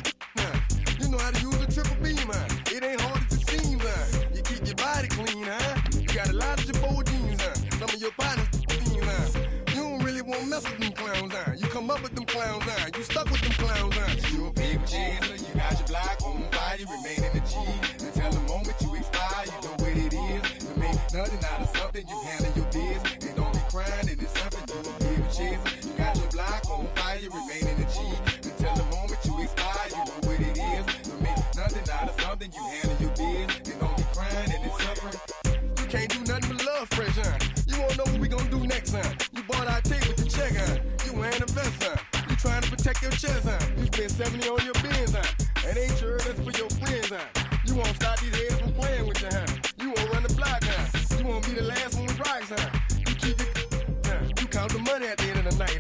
You know how to use a triple beam, It ain't hard as it seems, You keep your body clean, You got a lot of your bold jeans, Some of your partners, You don't really want to mess with them clowns, You come up with them clowns, You stuck with them clowns, You a big cheeser, you got your block on fire, you remain in the G. Until the moment you expire, you know what it is. You make nothing out of something, you handle your biz. And don't be crying, it is something you a big cheeser. You got your block on fire, you remain in the G. Until the moment you expire, you know what it is. You make nothing out of something, you handle your biz. And don't be crying, it is suffering. You can't do nothing but love fresh, You won't know what we gonna do next, You bought our tape with the check, You wearing a vest, You trying to protect your chest, You spend 70 on your bins, And ain't sure that's for your friends, You won't stop these heads from playing with you, You won't run the block, You won't be the last one with rocks, You keep it, You count the money at the end of the night,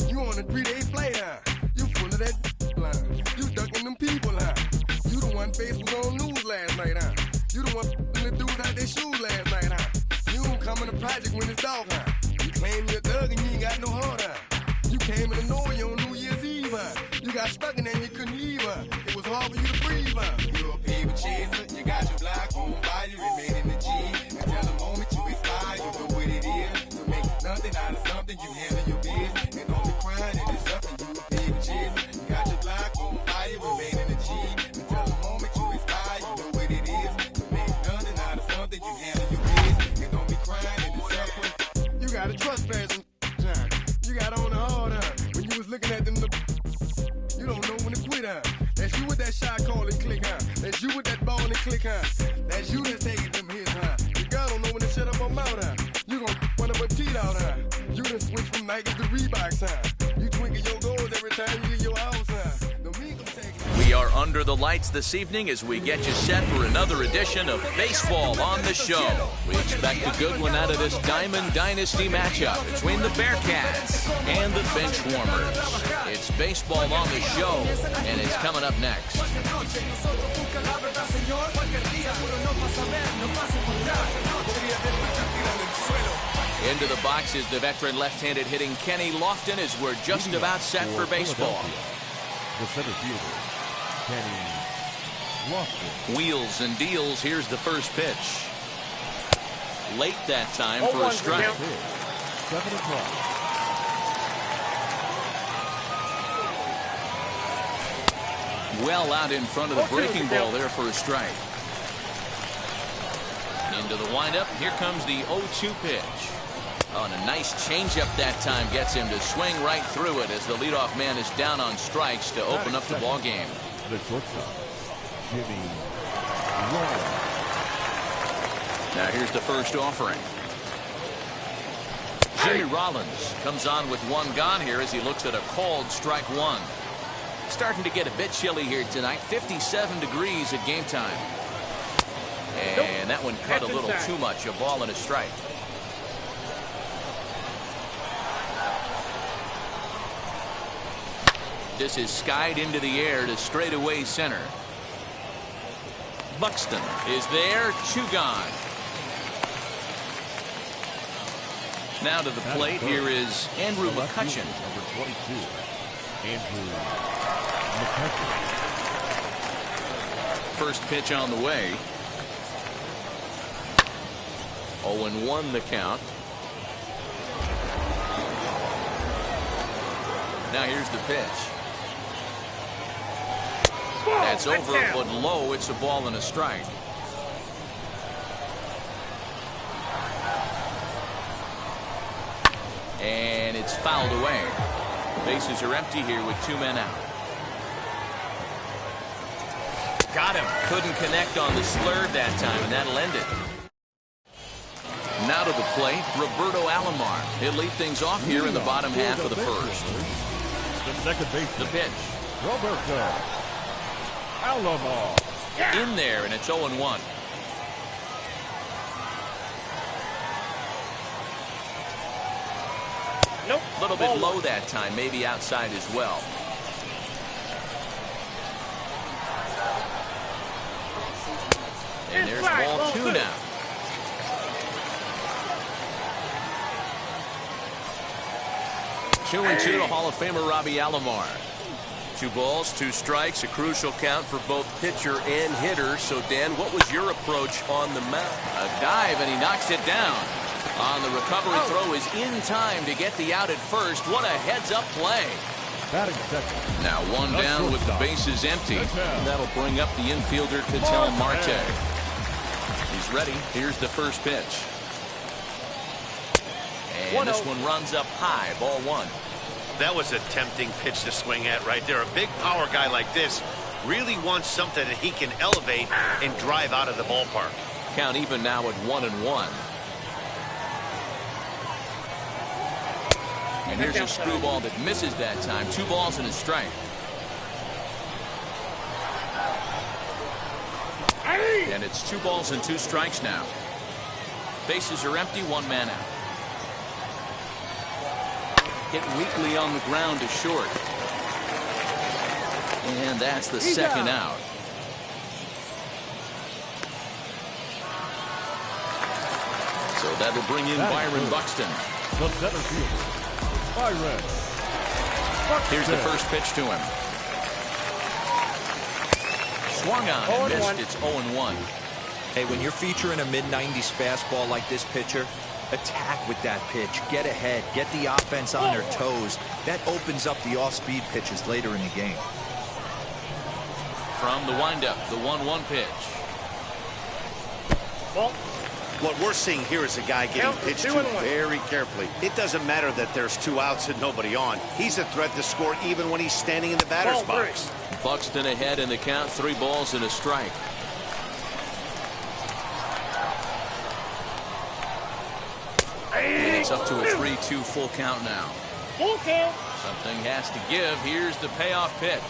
You on a 3-day flight, You full of that line. You ducking them people, You the one Facebook on news last night, You the one the dudes out their shoes last night, You don't come in the project when it's dark, You claim you're a thug and you ain't got no heart, stuck in there and you couldn't leave, It was hard for you to breathe, You're a paper chaser, you got your block on fire, you remain in the G. Until the moment you expire, you know what it is. To make nothing out of something, you handle your biz. And only crying and it's something, you a paper chaser. You got your block on fire, remain in the G. Until the moment you expire, you know what it is. To make nothing out of something, you handle your biz. And don't be crying and it's suffering. You got a trespassing, you got on the hard, when you was looking at them, you don't know when to quit, That's you with that shot call and click, That's you with that ball and click, That's you that's taking them hits, The girl don't know when to shut up her mouth, You gon' run up a teeth out, You done switch from Nikes to Reeboks, You twinkle your goals every time you leave your house, We are under the lights this evening as we get you set for another edition of Baseball on the Show. We expect a good one out of this Diamond Dynasty matchup between the Bearcats and the Benchwarmers. It's Baseball on the Show, and it's coming up next. Into the box is the veteran left-handed hitting Kenny Lofton as we're just about set for baseball. The center fielder, Kenny Lofton. Wheels and deals. Here's the first pitch. Late that time for a strike. 7 o'clock. Well out in front of the breaking ball there for a strike. Into the windup. Here comes the 0-2 pitch. Oh, and a nice changeup that time gets him to swing right through it as the leadoff man is down on strikes to open up the ball game. The shortstop, Jimmy Rollins. Now here's the first offering. Jimmy Rollins comes on with one gone here as he looks at a called strike one. Starting to get a bit chilly here tonight. 57 degrees at game time. And that one cut a little too much. A ball and a strike. This is skied into the air to straightaway center. Buxton is there. 2 gone. Now to the plate. Here is Andrew McCutchen. Number 22, Andrew McCutchen. First pitch on the way. 0-1 the count. Now here's the pitch. That's over, but low. It's a ball and a strike. And it's fouled away. Bases are empty here with 2 men out. Got him. Couldn't connect on the slurve that time, and that'll end it. Now to the plate, Roberto Alomar. He'll lead things off here in the bottom half of the first. The second baseman. The pitch. Roberto Alomar. In there, and it's 0-1. Nope. A little bit low that time, maybe outside as well. And there's ball 2 now. Two and 2 to Hall of Famer Robbie Alomar. 2 balls, 2 strikes, a crucial count for both pitcher and hitter. So, Dan, what was your approach on the mound? A dive, and he knocks it down. On the recovery throw is in time to get the out at first. What a heads-up play. Batting second. Now 1 down with the bases empty. That'll bring up the infielder, Ketel Marte. He's ready. Here's the first pitch. And this one runs up high. Ball 1. That was a tempting pitch to swing at right there. A big power guy like this really wants something that he can elevate and drive out of the ballpark. Count even now at 1-1. And here's a screwball that misses that time. 2 balls and a strike. And it's 2 balls and 2 strikes now. Bases are empty. 1 man out. Hit weakly on the ground to short. And that's the second out. So that'll bring in Byron Buxton. The center fielder, Byron Buxton. Here's the first pitch to him. Swung on and missed. It's 0-1. Hey, when you're featuring a mid-90s fastball like this pitcher, attack with that pitch. Get ahead. Get the offense on their toes. That opens up the off-speed pitches later in the game. From the windup, the 1-1 pitch. Ball. What we're seeing here is a guy getting pitched to very carefully. It doesn't matter that there's 2 outs and nobody on. He's a threat to score even when he's standing in the batter's box. Buxton ahead in the count, 3 balls and a strike. And it's up to a 3-2 full count now. Full count. Something has to give. Here's the payoff pitch.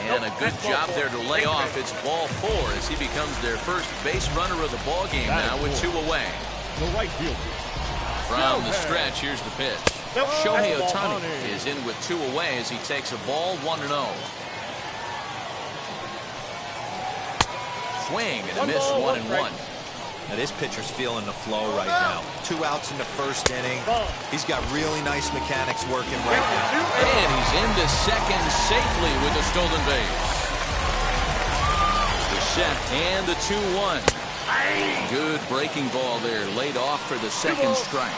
And a good job there to lay off. It's ball 4 as he becomes their first base runner of the ball game now with 2 away. The right fielder. From the stretch, here's the pitch. Shohei Ohtani is in with 2 away as he takes a ball 1-0. Swing and a miss, 1-1. Now this pitcher's feeling the flow right now. 2 outs in the first inning. He's got really nice mechanics working right now. And he's into second safely with a stolen base. The set and the 2-1. Good breaking ball there, laid off for the second strike.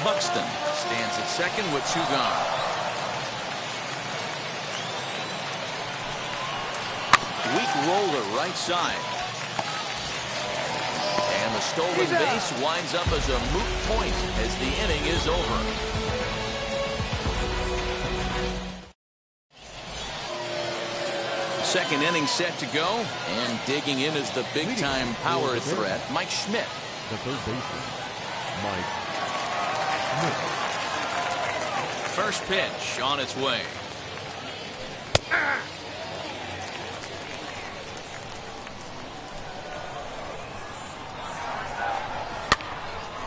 Buxton stands at second with 2 gone. Weak roller right side. And the stolen base winds up as a moot point as the inning is over. Second inning set to go, and digging in is the big-time power threat, Mike Schmidt. The third baseman, Mike Schmidt. First pitch on its way.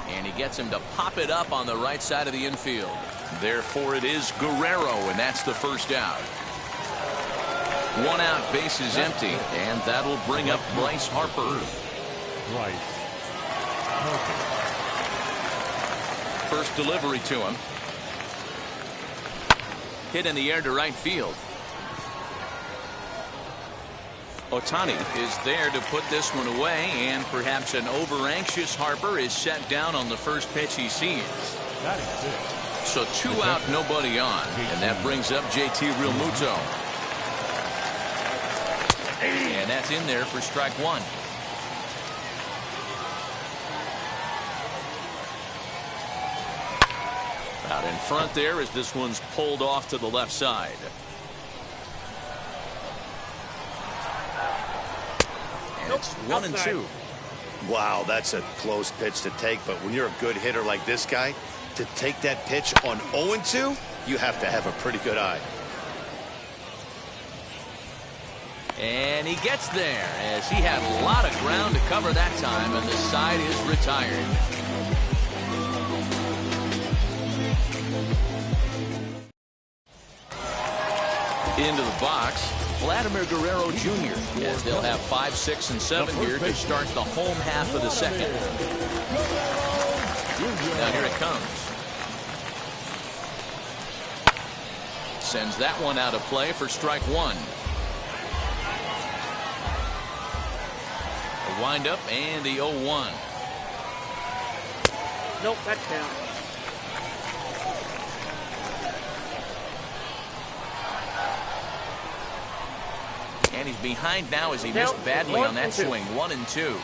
And he gets him to pop it up on the right side of the infield. Therefore, it is Guerrero, and that's the first out. 1 out, base is empty, and that'll bring up Bryce Harper. First delivery to him. Hit in the air to right field. Ohtani is there to put this one away, and perhaps an over-anxious Harper is set down on the first pitch he sees. So 2 out, nobody on, and that brings up JT Realmuto. And that's in there for strike 1. Out in front there as this one's pulled off to the left side. And it's 1-2. Wow, that's a close pitch to take, but when you're a good hitter like this guy, to take that pitch on 0-2, you have to have a pretty good eye. And he gets there as he had a lot of ground to cover that time, and the side is retired. Into the box, Vladimir Guerrero Jr. as they'll have 5, 6, and 7 here to start the home half of the second. Now here it comes. Sends that one out of play for strike 1. A windup and the 0-1. Nope, that counts. And he's behind now as he missed badly on that swing. 1-2.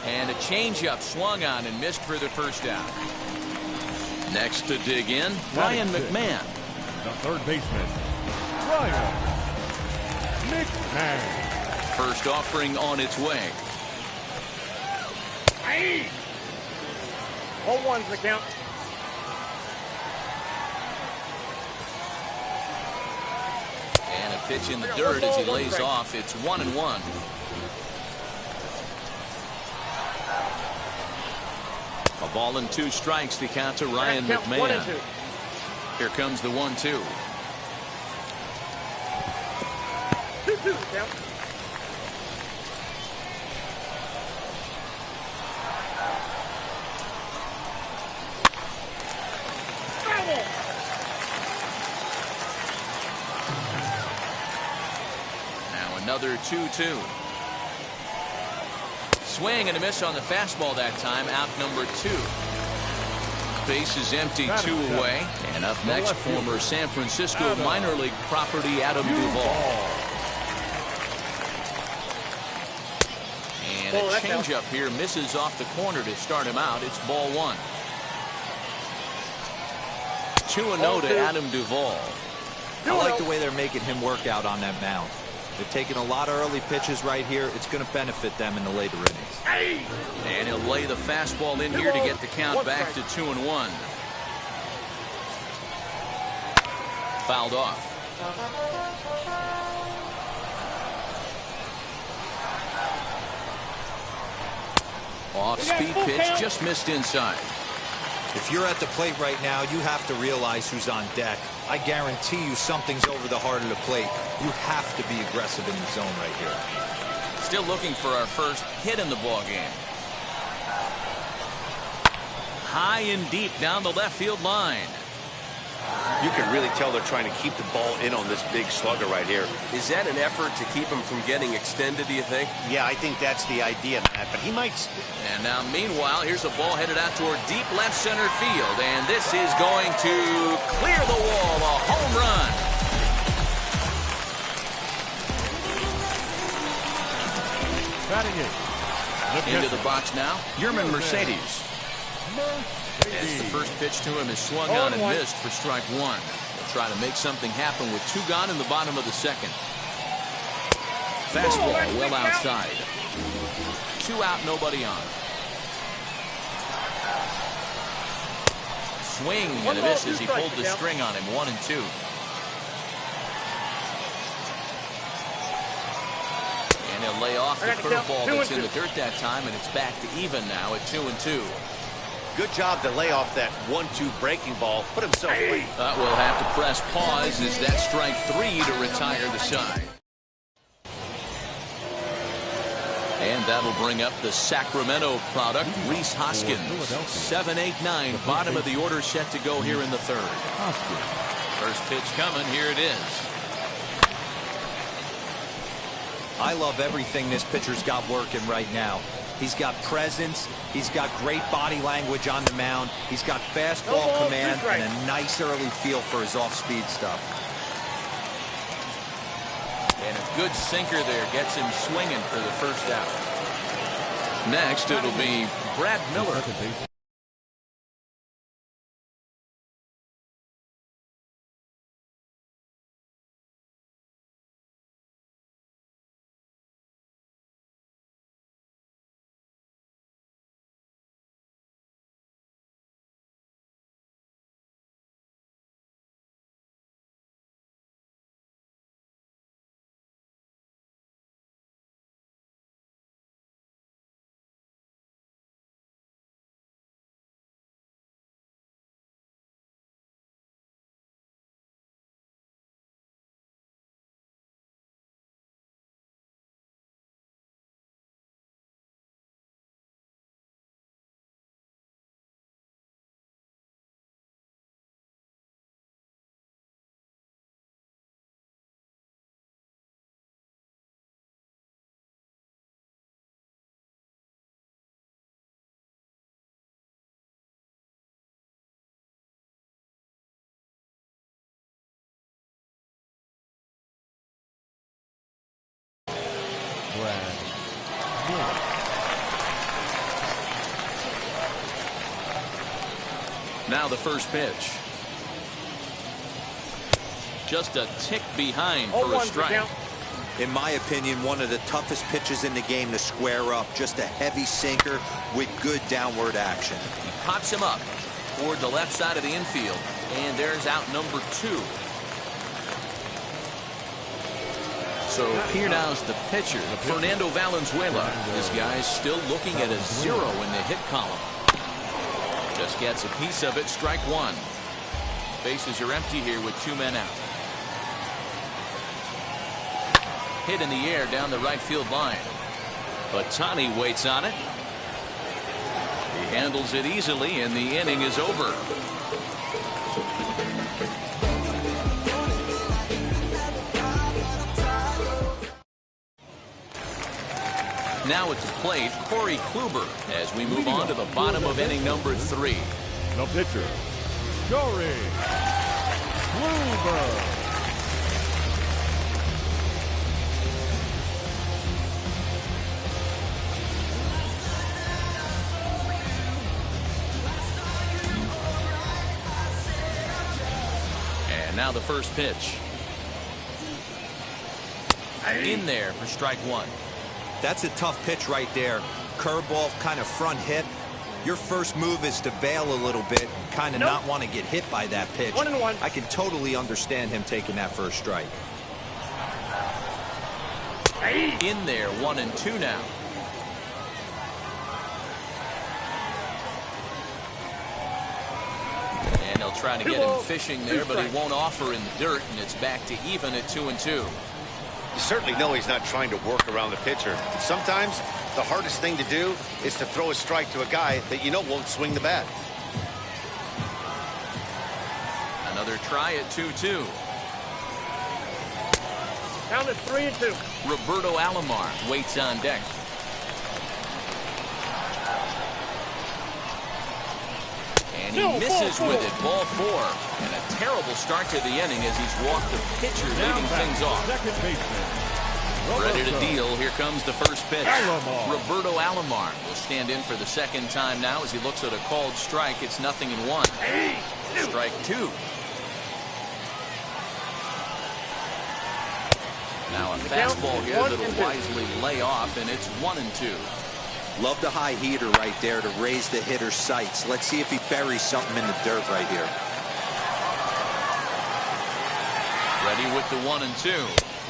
And a changeup swung on and missed for the first out. Next to dig in, Ryan McMahon. The third baseman, Ryan McMahon. First offering on its way. 0-1's the count. And a pitch in the dirt as he lays off. It's 1-1. A ball and 2 strikes to count to Ryan McMahon. Here comes the 1-2. 2-2 count. Another 2-2. Swing and a miss on the fastball that time. Out number 2. Base is empty, 2 away. And up next, former San Francisco minor league property Adam Duvall. And a changeup here misses off the corner to start him out. It's ball 1. 2-0 to Adam Duvall. I like the way they're making him work out on that mound. They're taking a lot of early pitches right here. It's going to benefit them in the later innings. And he'll lay the fastball in here to get the count back to 2-1. Fouled off. Off-speed pitch, just missed inside. If you're at the plate right now, you have to realize who's on deck. I guarantee you something's over the heart of the plate. You have to be aggressive in the zone right here. Still looking for our first hit in the ball game. High and deep down the left field line. You can really tell they're trying to keep the ball in on this big slugger right here. Is that an effort to keep him from getting extended, do you think? Yeah, I think that's the idea, Matt, but he might... And now, meanwhile, here's a ball headed out toward deep left center field, and this is going to clear the wall, a home run. Batting it. Into the box now, Yermin Mercedes. As the first pitch to him is swung on and missed for strike 1. They'll try to make something happen with 2 gone in the bottom of the second. Fastball well outside. 2 out, nobody on. Swing and a miss as he pulled the string on him. 1-2. And he'll lay off the curveball that's in the dirt that time, and it's back to even now at 2-2. Good job to lay off that 1-2 breaking ball. Put himself away. We'll have to press pause as that strike 3 to retire the side. And that'll bring up the Sacramento product, Rhys Hoskins. 7-8-9, bottom of the order set to go here in the 3rd. First pitch coming, here it is. I love everything this pitcher's got working right now. He's got presence. He's got great body language on the mound. He's got fastball command and a nice early feel for his off-speed stuff. And a good sinker there gets him swinging for the first out. Next, it'll be Brad Miller. Now the first pitch. Just a tick behind for a strike. In my opinion, one of the toughest pitches in the game to square up. Just a heavy sinker with good downward action. He pops him up toward the left side of the infield. And there's out number 2. So here now's the pitcher, Fernando Valenzuela. This guy's still looking at a 0 in the hit column. Just gets a piece of it, strike 1. Bases are empty here with 2 men out. Hit in the air down the right field line. But Ohtani waits on it. He handles it easily, and the inning is over. Now at the plate, Corey Kluber, as we move on to the bottom of inning number 3. The pitcher, Corey Kluber. And now the first pitch. In there for strike 1. That's a tough pitch right there. Curveball, kind of front hip. Your first move is to bail a little bit, kind of not want to get hit by that pitch. 1-1. I can totally understand him taking that first strike. In there, 1-2 now. And they'll try to get him fishing there, but he won't offer in the dirt, and it's back to even at 2-2. You certainly know he's not trying to work around the pitcher. And sometimes the hardest thing to do is to throw a strike to a guy that you know won't swing the bat. Another try at 2-2. Count is 3-2. Roberto Alomar waits on deck. And he misses with it. Ball 4. And a terrible start to the inning as he's walked the pitcher, leading things off. Second baseman, Ready to deal. Here comes the first pitch. Alomar. Roberto Alomar will stand in for the second time now as he looks at a called strike. It's 0-1. Strike 2. Now a fastball here that'll wisely lay off, and it's 1-2. Love the high heater right there to raise the hitter's sights. Let's see if he buries something in the dirt right here. Ready with the 1-2.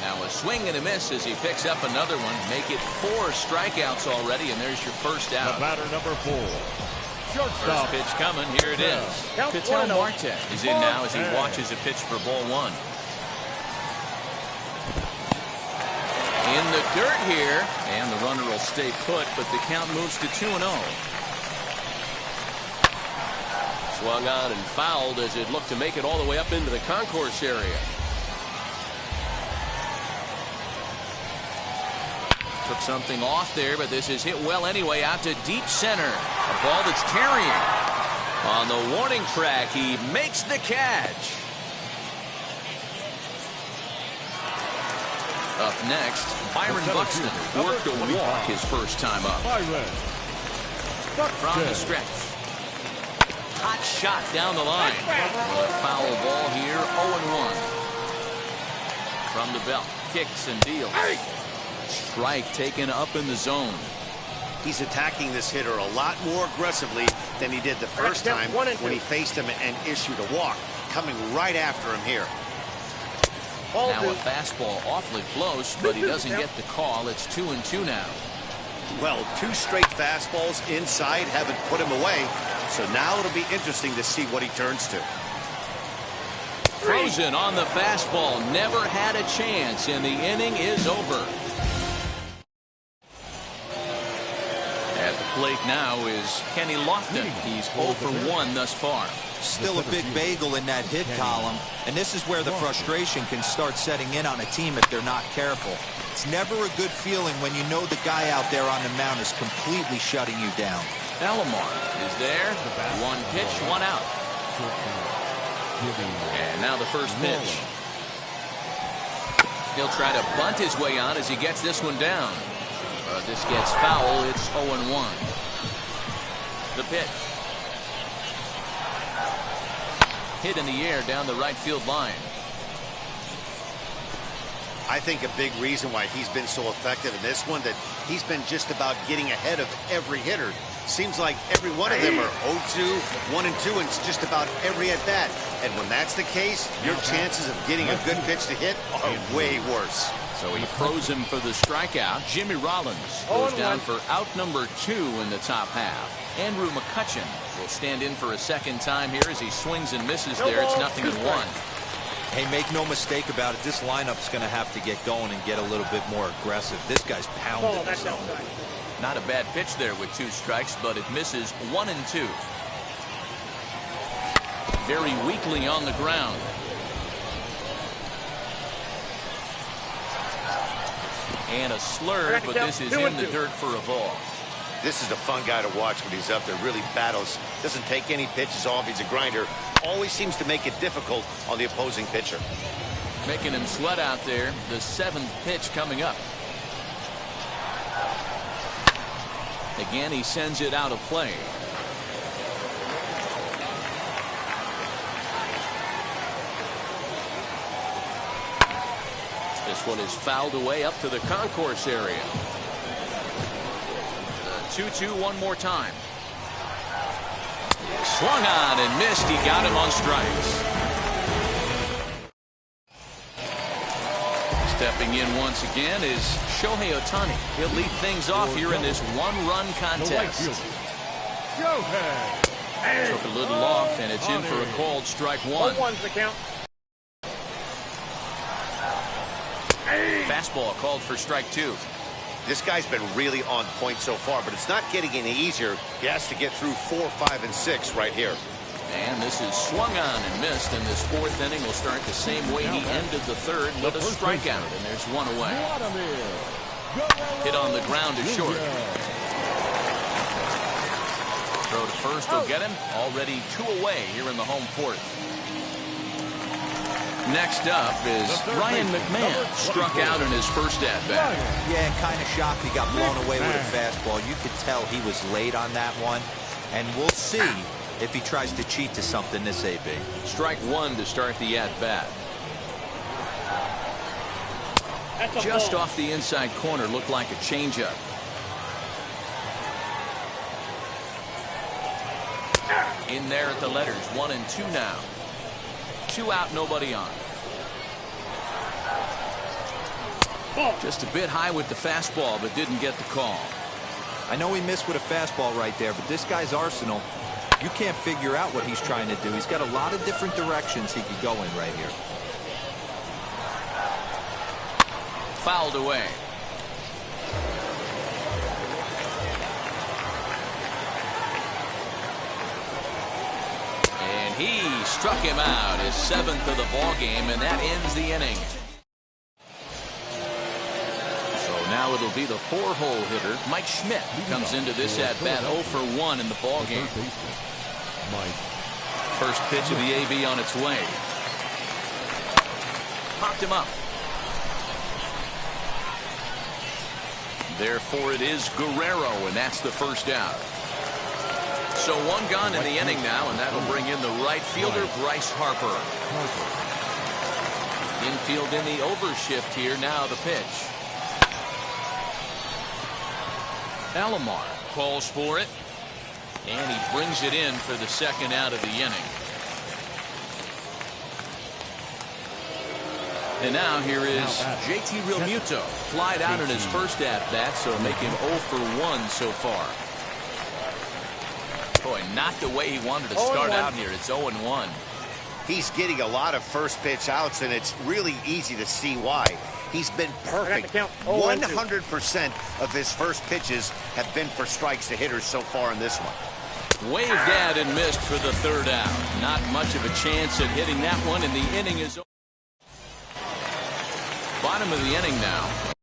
Now a swing and a miss as he picks up another one. Make it 4 strikeouts already, and there's your first out. The batter number 4. Shortstop. First pitch coming. Here it is. Ketel Marte is in now as he watches a pitch for ball 1. In the dirt here, and the runner will stay put, but the count moves to 2-0. Swung on and fouled as it looked to make it all the way up into the concourse area. Took something off there, but this is hit well anyway, out to deep center. A ball that's carrying. On the warning track, he makes the catch. Up next, Byron Buxton worked a walk his first time up. From the stretch. Hot shot down the line. A foul ball here, 0-1. From the belt, kicks and deals. Strike taken up in the zone. He's attacking this hitter a lot more aggressively than he did the first time when he faced him and issued a walk. Coming right after him here. Now a fastball awfully close, but he doesn't get the call. It's 2-2 now. Well, 2 straight fastballs inside haven't put him away. So now it'll be interesting to see what he turns to. Frozen on the fastball. Never had a chance, and the inning is over. At the plate now is Kenny Lofton. He's 0 for 1 thus far. Still a big bagel in that hit column, and this is where the frustration can start setting in on a team if they're not careful. It's never a good feeling when you know the guy out there on the mound is completely shutting you down. Alomar is there. 1 pitch, 1 out. And now the first pitch. He'll try to bunt his way on as he gets this one down. But this gets foul. It's 0-1. The pitch. Hit in the air down the right field line. I think a big reason why he's been so effective in this one, that he's been just about getting ahead of every hitter. Seems like every one of them are 0-2, 1-2, and it's just about every at bat. And when that's the case, your chances of getting a good pitch to hit are way worse. So he froze him for the strikeout. Jimmy Rollins goes down for out number 2 in the top half. Andrew McCutchen will stand in for a second time here as he swings and misses there. It's 0-1. Hey, make no mistake about it. This lineup's going to have to get going and get a little bit more aggressive. This guy's pounding the zone. Not a bad pitch there with 2 strikes, but it misses 1-2. Very weakly on the ground. And a slur, but this is in the dirt for a ball. This is a fun guy to watch when he's up there. Really battles. Doesn't take any pitches off. He's a grinder. Always seems to make it difficult on the opposing pitcher. Making him sweat out there. The 7th pitch coming up. Again, he sends it out of play. This one is fouled away up to the concourse area. 2-2 one more time. Swung on and missed. He got him on strikes. Stepping in once again is Shohei Ohtani. He'll lead things off here in this one-run contest. Took a little off, and it's in for a called strike one. 0-1's the count. Fastball called for strike 2. This guy's been really on point so far, but it's not getting any easier. He has to get through 4, 5, and 6 right here. And this is swung on and missed, and this 4th inning will start the same way he ended the 3rd with a strikeout, and there's one away. Hit on the ground to short. Throw to first will get him. Already 2 away here in the home 4th. Next up is Ryan McMahon. Struck out in his first at-bat. Yeah, kind of shocked he got blown away with a fastball. You could tell he was late on that one. And we'll see if he tries to cheat to something this AB. Strike 1 to start the at-bat. Just off the inside corner, looked like a changeup. In there at the letters, 1 and 2 now. 2 out, nobody on. Just a bit high with the fastball, but didn't get the call. I know he missed with a fastball right there, but this guy's arsenal, you can't figure out what he's trying to do. He's got a lot of different directions he could go in right here. Fouled away. And he struck him out, his 7th of the ball game, and that ends the inning. So now it'll be the 4-hole hitter, Mike Schmidt, comes into this at bat 0 for 1 in the ball game. First pitch of the AB on its way. Popped him up. Therefore, it is Guerrero, and that's the first out. So 1 gone in the inning now, and that'll bring in the right fielder, Bryce Harper. Infield in the overshift here. Now the pitch. Alomar calls for it, and he brings it in for the 2nd out of the inning. And now here is JT Realmuto. Flied out in his first at-bat, so make him 0 for 1 so far. Boy, not the way he wanted to start out here. It's 0-1. He's getting a lot of first pitch outs, and it's really easy to see why. He's been perfect. 100% of his first pitches have been for strikes to hitters so far in this one. Waved at and missed for the 3rd out. Not much of a chance at hitting that one, and the inning is over. Bottom of the inning now.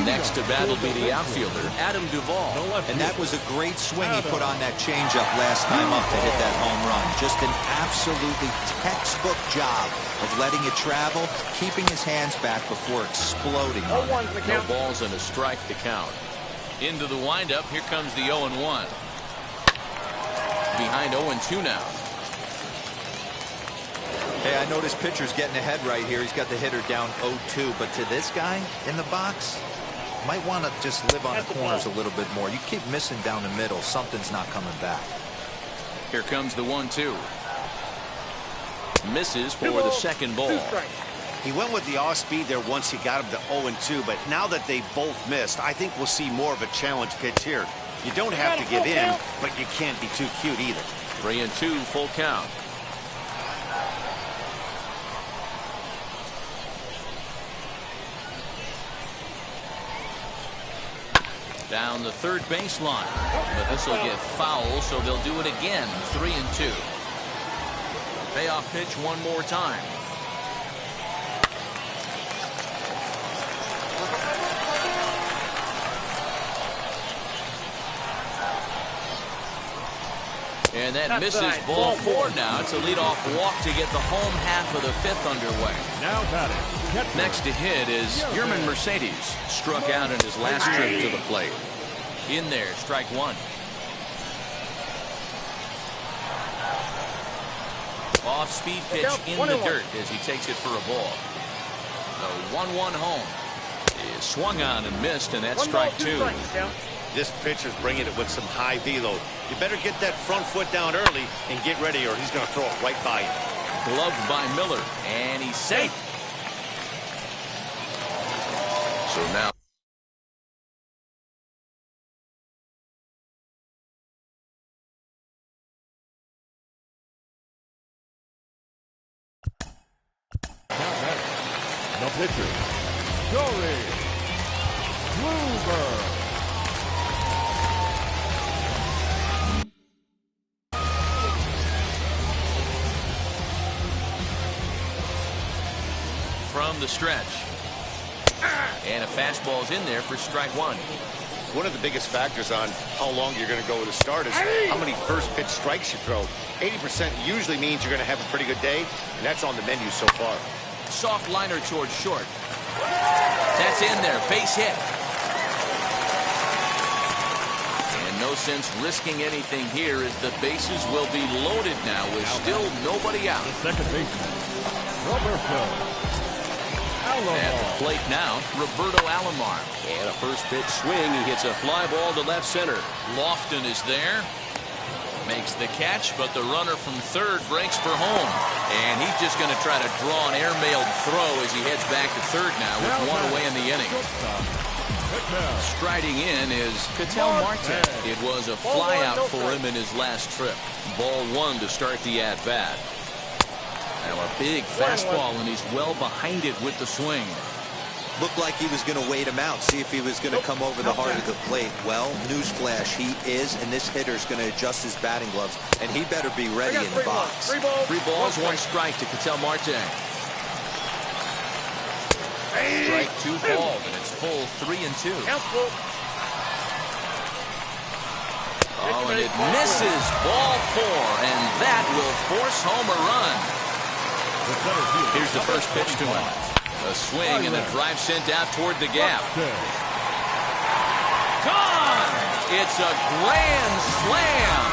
Next to bat will be the outfielder, Adam Duvall. And that was a great swing he put on that changeup last time up to hit that home run. Just an absolutely textbook job of letting it travel, keeping his hands back before exploding. No balls and a strike to count. Into the windup, here comes the 0-1. Behind 0-2 now. Hey, I noticed pitcher's getting ahead right here. He's got the hitter down 0-2, but to this guy in the box, might want to just live on the corners a little bit more. You keep missing down the middle, something's not coming back. Here comes the 1-2. Misses for the second ball. He went with the off-speed there once he got him to 0-2, but now that they both missed, I think we'll see more of a challenge pitch here. You don't have to give in, but you can't be too cute either. 3-2, full count. Down the third baseline, but this will get foul, so they'll do it again. 3-2. Payoff pitch one more time. And that misses. Ball 4 now. It's a leadoff walk to get the home half of the 5th underway. Now batting. Next to hit is Yermin Mercedes. Struck out in his last trip to the plate. In there, strike 1. Off-speed pitch in the dirt as he takes it for a ball. The 1-1 home is swung on and missed, and that's strike 2. This pitcher's bringing it with some high velo. You better get that front foot down early and get ready, or he's going to throw it right by you. Gloved by Miller, and he's safe. So now. The pitcher, Joey Kluber. From the stretch. And a fastball's in there for strike 1. One of the biggest factors on how long you're going to go with a start is how many first pitch strikes you throw. 80% usually means you're going to have a pretty good day, and that's on the menu so far. Soft liner towards short. That's in there. Base hit. And no sense risking anything here as the bases will be loaded now with still nobody out. The second baseman, Roberto Alomar. At the plate now, Roberto Alomar. And a first pitch swing. He hits a fly ball to left center. Lofton is there. Makes the catch, but the runner from third breaks for home. And he's just going to try to draw an airmailed throw as he heads back to third now with one away in the inning. Striding in is Ketel Marte. It was a flyout for him in his last trip. Ball 1 to start the at-bat. Now a big fastball, and he's well behind it with the swing. Looked like he was going to wait him out, see if he was going to come over the heart of the plate. Well, newsflash, he is, and this hitter's going to adjust his batting gloves, and he better be ready in the box. 3 balls, 1 strike to Ketel Marte. Strike 2 called, and it's full 3-2. Oh, and it misses. Ball 4, and that will force home a run. Here's the first pitch to him. A swing and a drive sent out toward the gap. Gone! It's a grand slam.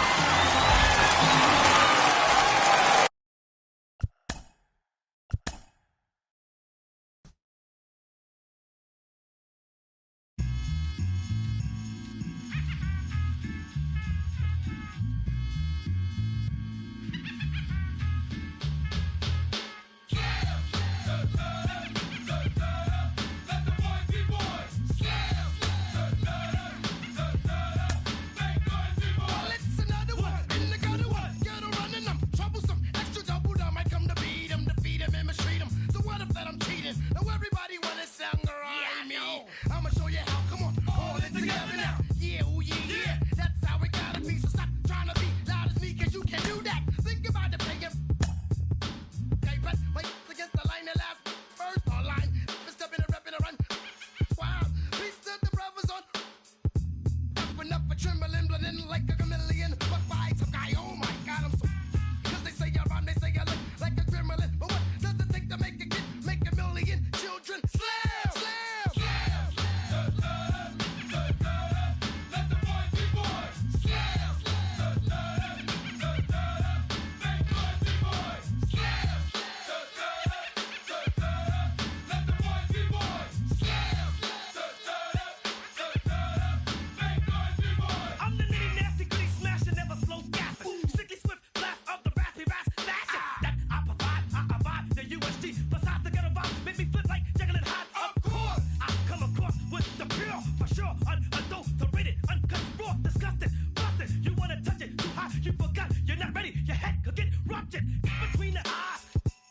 you forgot you're not ready. Your head could get ruptured between the eyes.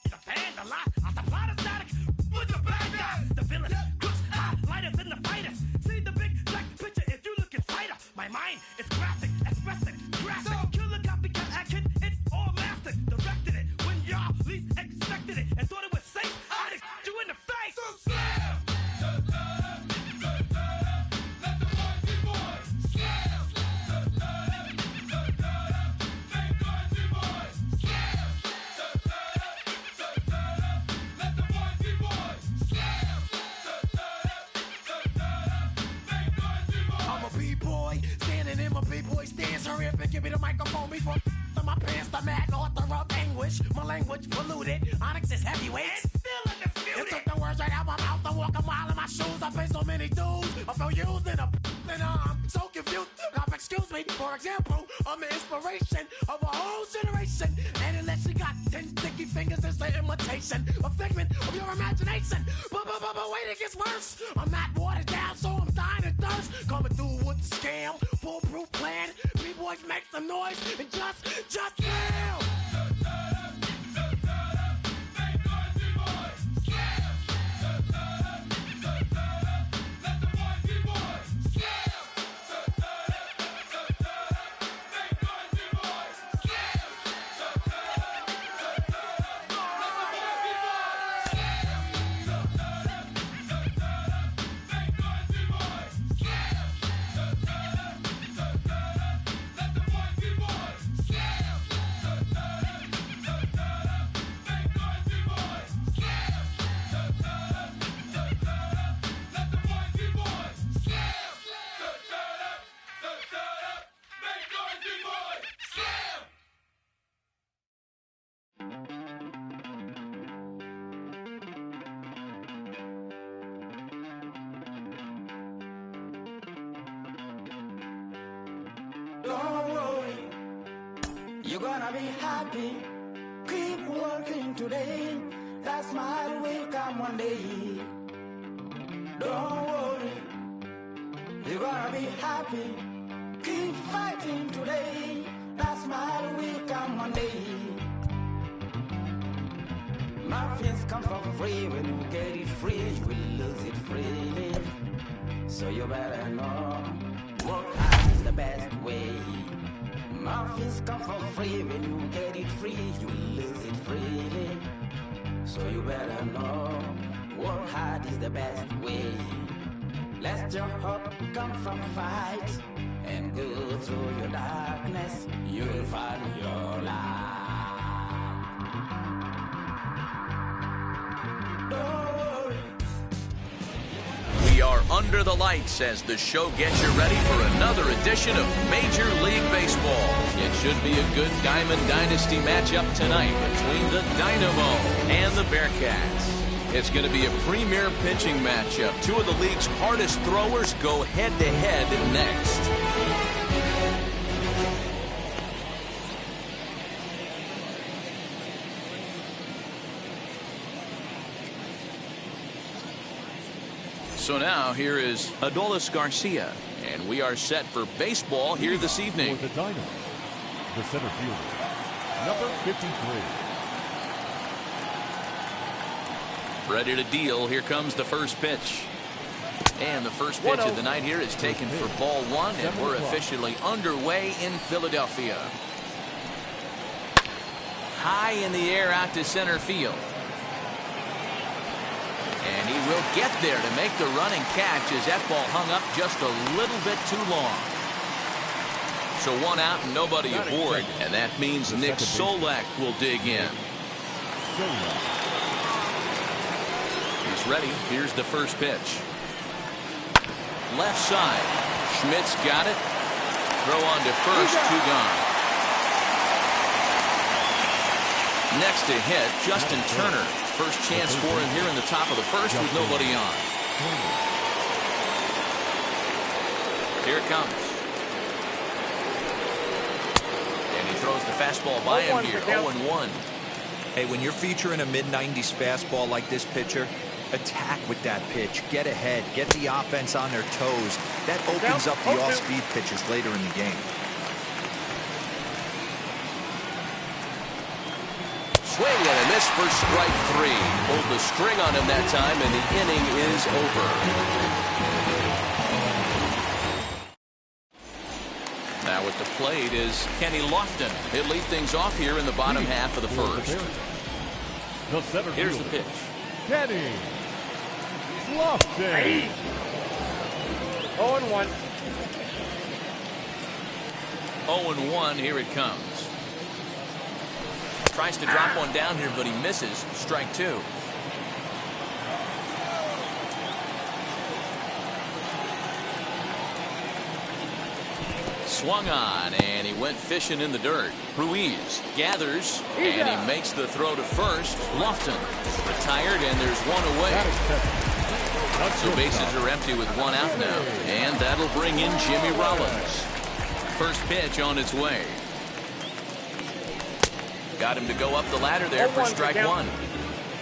The band, the lie, I supply the static with the bad guys. The villain, crooks, highlighters, and the fighters. See the big black picture if you look inside her. My mind is graphic, expressive, graphic. Killer copycat action, it's all mastered. Directed it when y'all least expected it and thought it was safe. I hit you in the face. So slam! Let the boys be boys. Slam! Make boys be boys. Slam! Let the boys be boys. Slam! Make boys be boys. I'm a b-boy, standing in my b-boy stance. Hurry up and give me the microphone before my pants. The mad author of anguish. My language polluted. Onyx is heavyweight. It's still undisputed. It took the words right out my mouth. I walk a mile in my shoes. I pay so many dues. I feel used and I'm so confused. Now, excuse me. For example, I'm the inspiration of a whole generation. And unless you got 10 sticky fingers, it's an imitation. A figment of your imagination. But wait, it gets worse. I'm not watered down, so I'm dying of thirst. Coming through with the scam. Foolproof plan. B-boys make some noise and just fail. Don't worry, you're gonna be happy. Keep working today. That smile will come one day. Don't worry, you're gonna be happy. Keep fighting today. That smile will come one day. Muffins come for free. When you get it free, you will lose it freely. So you better know, work hard is the best way. Muffins come for free. When you get it free, you will lose it freely. So you better know, work hard is the best way. Let your hope come from fight and go through your darkness. You will find your light. Don't worry. We are under the lights as the show gets you ready for another edition of Major League Baseball. It should be a good Diamond Dynasty matchup tonight between the Dynamo and the Bearcats. It's going to be a premier pitching matchup. Two of the league's hardest throwers go head-to-head next. So now here is Adolis Garcia, and we are set for baseball here this evening. For the Dynamo, the center fielder, number 53. Ready to deal. Here comes the first pitch. And the first pitch of the night here is taken for ball one, and we're officially underway in Philadelphia. High in the air out to center field. And he will get there to make the running catch as that ball hung up just a little bit too long. So one out and nobody aboard, and that means Nick Solak will dig in. He's ready. Here's the first pitch. Left side. Schmidt's got it. Throw on to first. Two gone. Next to hit, Justin Turner. First chance for him here in the top of the first with nobody on. Here it comes. And he throws the fastball by him here. 0-1. Hey, when you're featuring a mid-90s fastball like this pitcher, attack with that pitch. Get ahead. Get the offense on their toes. That opens up the off-speed pitches later in the game. swing and a miss for strike 3. Pulled the string on him that time, and the inning is over. Now at the plate is Kenny Lofton. He'll lead things off here in the bottom half of the first. Here's the pitch. Kenny Lofton. 0-1. 0-1, here it comes. Tries to drop one down here, but he misses. Strike 2. Swung on, and he went fishing in the dirt. Ruiz gathers, and he makes the throw to first. Lofton retired, and there's one away. So bases are empty with one out now, and that'll bring in Jimmy Rollins. First pitch on its way. Got him to go up the ladder there for strike 1.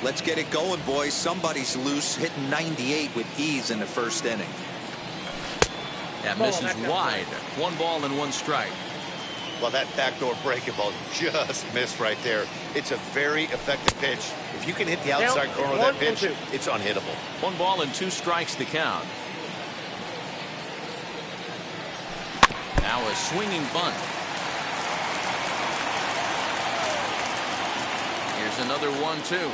Let's get it going, boys. Somebody's loose, hitting 98 with ease in the first inning. That misses wide. 1 ball and 1 strike. Well, that backdoor breaking ball just missed right there. It's a very effective pitch. If you can hit the outside corner of that pitch, it's unhittable. 1 ball and 2 strikes to count. Now a swinging bunt. Here's another 1-2.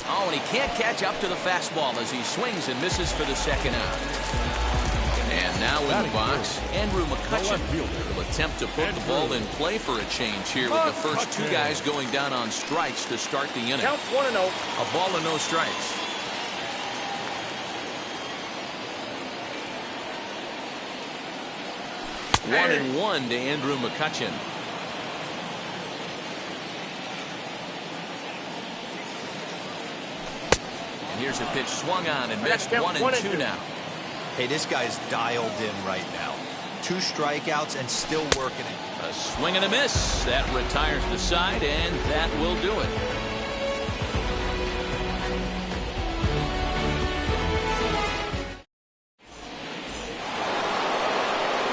Oh, and he can't catch up to the fastball as he swings and misses for the second out. And now in the box, Andrew McCutchen will attempt to put the ball in play for a change here with the first 2 guys going down on strikes to start the inning. Counts 1-0. A ball and no strikes. One and 1 to Andrew McCutchen. And here's a pitch swung on and missed. 1 and 2 now. Hey, this guy's dialed in right now. 2 strikeouts and still working it. A swing and a miss. That retires the side, and that will do it.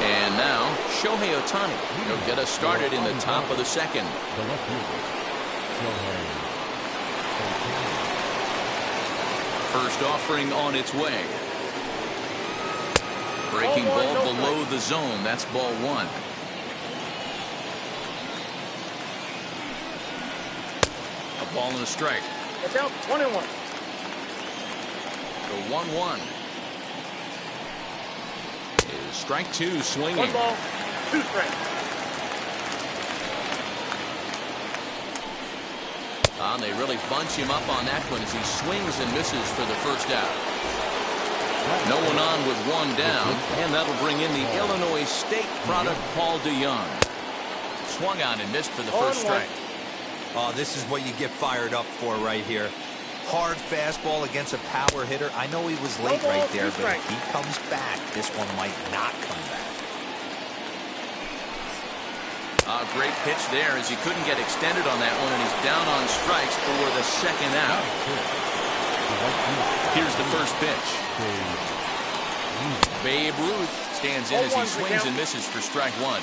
And now, Shohei Ohtani will get us started in the top of the second. First offering on its way. Breaking ball below the zone. That's ball 1. A ball and a strike. It's out 1-1. The 1-1. Is strike 2 swinging. 1 ball, 2 strikes. And they really bunch him up on that one as he swings and misses for the first out. No one on with 1 down, and that'll bring in the Illinois State product, Paul DeYoung. Swung on and missed for the first strike. Oh, this is what you get fired up for right here. Hard fastball against a power hitter. I know he was late right there, but if he comes back, this one might not come back. Great pitch there as he couldn't get extended on that one, and he's down on strikes for the second out. Here's the first pitch. Babe Ruth stands in as he swings and misses for strike 1.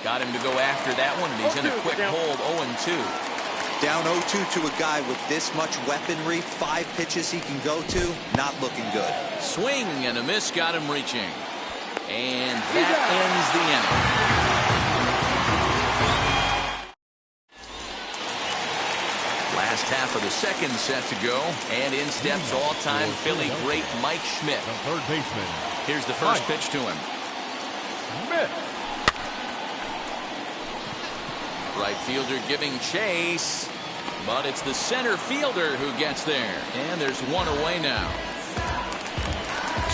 Got him to go after that one, and he's in a quick hold, 0-2. Down 0-2 to a guy with this much weaponry, 5 pitches he can go to, not looking good. Swing and a miss got him reaching. And that ends the inning. Last half of the second set to go, and in steps all-time Philly great Mike Schmidt. The third baseman. Here's the first pitch to him. Schmidt. Right fielder giving chase, but it's the center fielder who gets there, and there's 1 away now.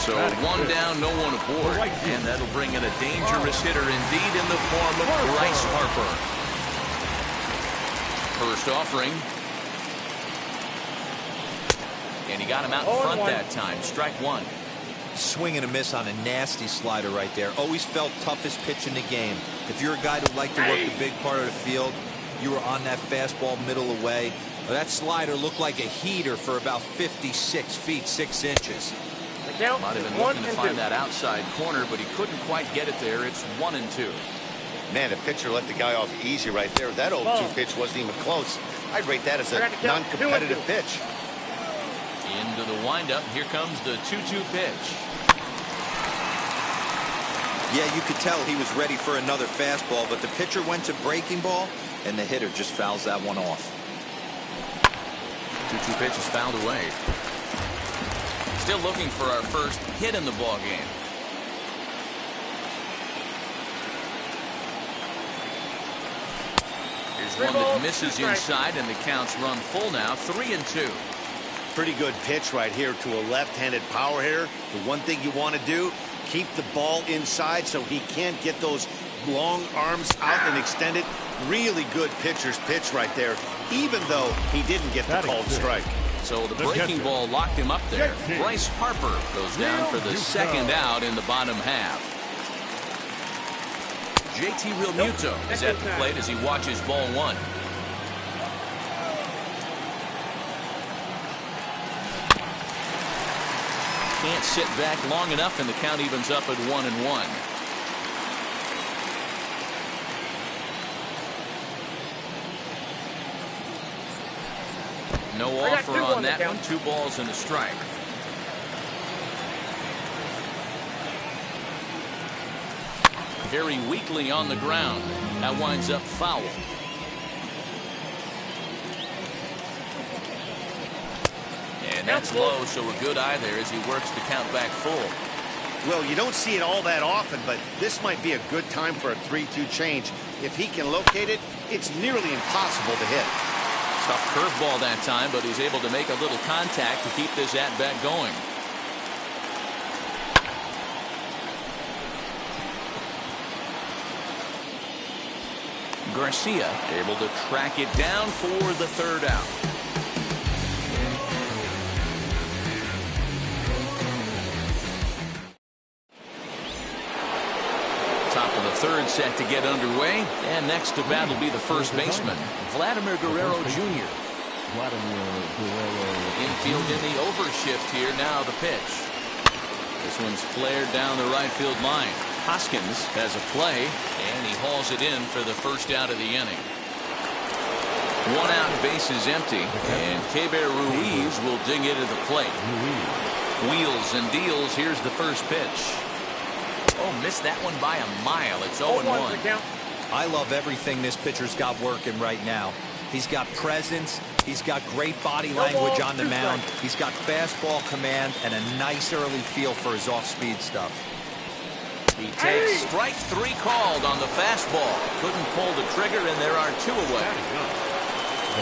So 1 down, no one aboard, and that'll bring in a dangerous hitter indeed in the form of Bryce Harper. First offering. And he got him out in front that time. Strike 1. Swing and a miss on a nasty slider right there. Always felt toughest pitch in the game. If you're a guy who'd like to work the big part of the field, You were on that fastball middle away. That slider looked like a heater for about 56 feet 6 inches. Might have been looking to find that outside corner, but he couldn't quite get it there. It's 1-2. Man, the pitcher let the guy off easy right there. That 0-2 pitch wasn't even close. I'd rate that as a non-competitive pitch. Into the windup. Here comes the 2-2 pitch. Yeah, you could tell he was ready for another fastball, but the pitcher went to breaking ball, and the hitter just fouls that one off. 2-2 pitch is fouled away. Still looking for our first hit in the ball game. Here's one that misses inside, and the count's run full now. 3-2. Pretty good pitch right here to a left-handed power hitter. The one thing you want to do, keep the ball inside so he can't get those long arms out and extend it. Really good pitcher's pitch right there, even though he didn't get the called strike. So the breaking ball locked him up there. Bryce Harper goes down for the second out in the bottom half. JT Realmuto is at the plate as he watches ball one. Can't sit back long enough, and the count evens up at 1-1. No offer on that one. 2 balls and a strike. Very weakly on the ground. That winds up foul. And that's low, so a good eye there as he works the count back full. Well, you don't see it all that often, but this might be a good time for a 3-2 change. If he can locate it, it's nearly impossible to hit. Tough curveball that time, but he's able to make a little contact to keep this at-bat going. Garcia able to track it down for the third out. Top of the third set to get underway, and next to bat will be the first baseman, Vladimir Guerrero Jr. Infield in the overshift here. Now the pitch. This one's flared down the right field line. Hoskins has a play, and he hauls it in for the first out of the inning. 1 out, base is empty, and Keibert Ruiz will dig into the plate. Wheels and deals. Here's the first pitch. Oh, missed that one by a mile. It's 0-1. I love everything this pitcher's got working right now. He's got presence. He's got great body language on the mound. He's got fastball command and a nice early feel for his off-speed stuff. He takes strike 3 called on the fastball. Couldn't pull the trigger, and there are 2 away.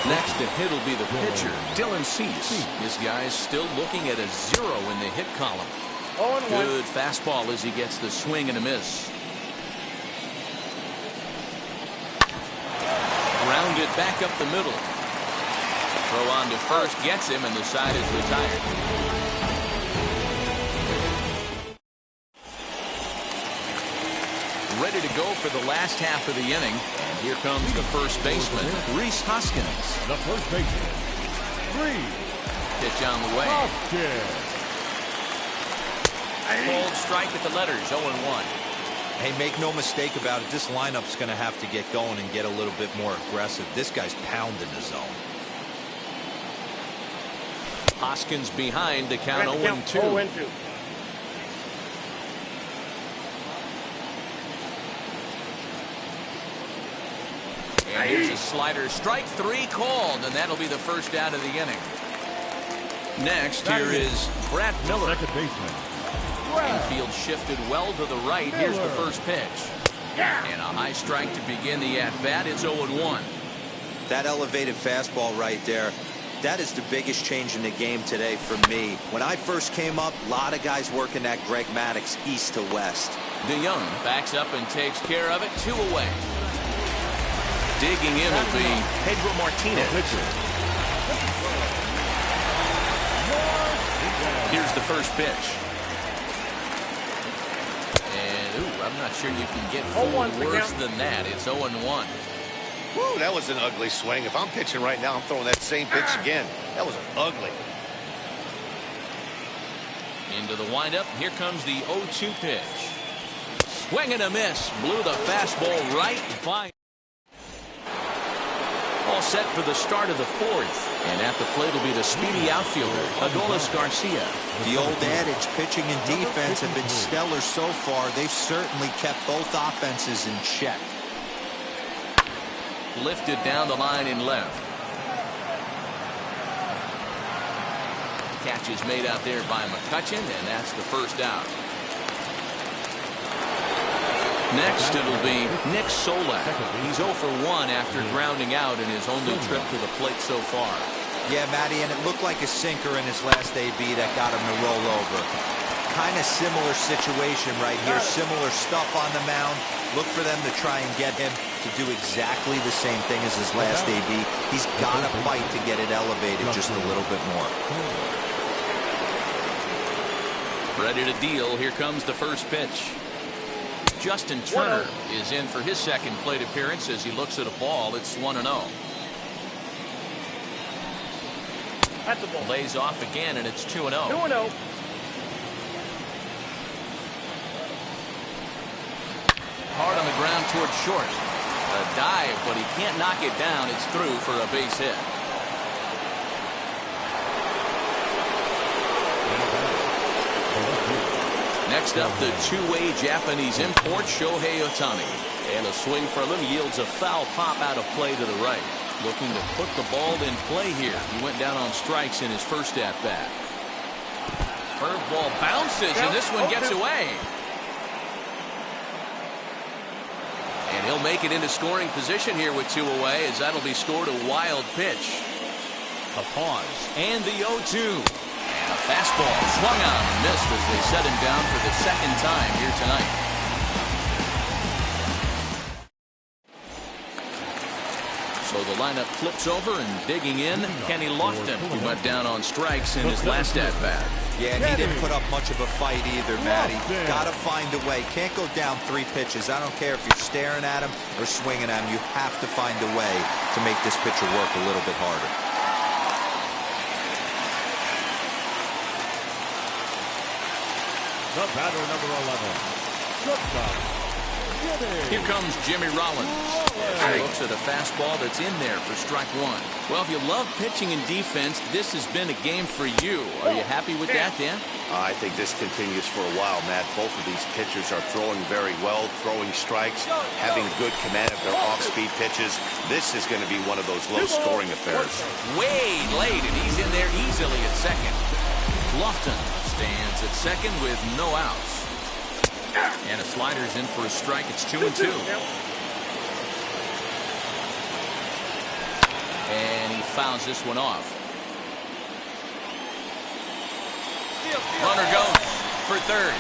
Next to hit will be the pitcher, Dylan Cease. This guy's still looking at a 0 in the hit column. Good fastball as he gets the swing and a miss. Grounded back up the middle. Throw on to first gets him, and the side is retired. Ready to go for the last half of the inning. And here comes the first baseman, Rhys Hoskins. The first baseman, Rhys. Pitch on the way. Cold strike at the letters, 0-1. Hey, make no mistake about it. This lineup's going to have to get going and get a little bit more aggressive. This guy's pounding the zone. Hoskins behind, the count 0-2. And here's a slider. Strike 3 called, and that'll be the first out of the inning. Next, here is Brad Miller. Second baseman. Infield shifted well to the right. Here's the first pitch. And a high strike to begin the at-bat. It's 0-1. That elevated fastball right there, that is the biggest change in the game today for me. When I first came up, a lot of guys working that Greg Maddux east to west. DeYoung backs up and takes care of it. 2 away. Digging in will be Pedro Martinez. Here's the first pitch. And, I'm not sure you can get forward worse than that. It's 0-1. Woo, that was an ugly swing. If I'm pitching right now, I'm throwing that same pitch again. That was ugly. Into the windup. Here comes the 0-2 pitch. Swing and a miss. Blew the fastball right by. All set for the start of the fourth. And at the plate will be the speedy outfielder, Adolis Garcia. The old adage, pitching and defense have been stellar so far. They've certainly kept both offenses in check. Lifted down the line in left. Catch is made out there by McCutchen, and that's the first out. Next, it'll be Nick Solak. He's 0 for 1 after grounding out in his only trip to the plate so far. Yeah, Matty, and it looked like a sinker in his last AB that got him to roll over. Kind of similar situation right here. Similar stuff on the mound. Look for them to try and get him to do exactly the same thing as his last AB. He's got to fight to get it elevated just a little bit more. Ready to deal. Here comes the first pitch. Justin Turner is in for his second plate appearance as he looks at a ball. It's 1-0. At the ball. Lays off again, and it's 2-0. 2-0. Hard on the ground towards short. A dive, but he can't knock it down. It's through for a base hit. Next up, the two-way Japanese import, Shohei Ohtani. And a swing from him yields a foul pop out of play to the right. Looking to put the ball in play here. He went down on strikes in his first at-bat. Curveball bounces, and this one gets away. And he'll make it into scoring position here with 2 away, as that'll be scored a wild pitch. A pause, and the 0-2. And a fastball swung on and missed as they set him down for the second time here tonight. So the lineup flips over, and digging in, Kenny Lofton, who went down on strikes in his last at-bat. Yeah, and he didn't put up much of a fight either, Matty. Got to find a way. Can't go down 3 pitches. I don't care if you're staring at him or swinging at him. You have to find a way to make this pitcher work a little bit harder. The batter, number 11. Here comes Jimmy Rollins. As he looks at a fastball that's in there for strike 1. Well, if you love pitching and defense, this has been a game for you. Are you happy with that, Dan? I think this continues for a while, Matt. Both of these pitchers are throwing very well, throwing strikes, having good command of their off-speed pitches. This is going to be one of those low-scoring affairs. Way late, and he's in there easily at second. Lofton stands at second with no outs. And a slider's in for a strike. It's 2-2. And he fouls this one off. Runner goes for third.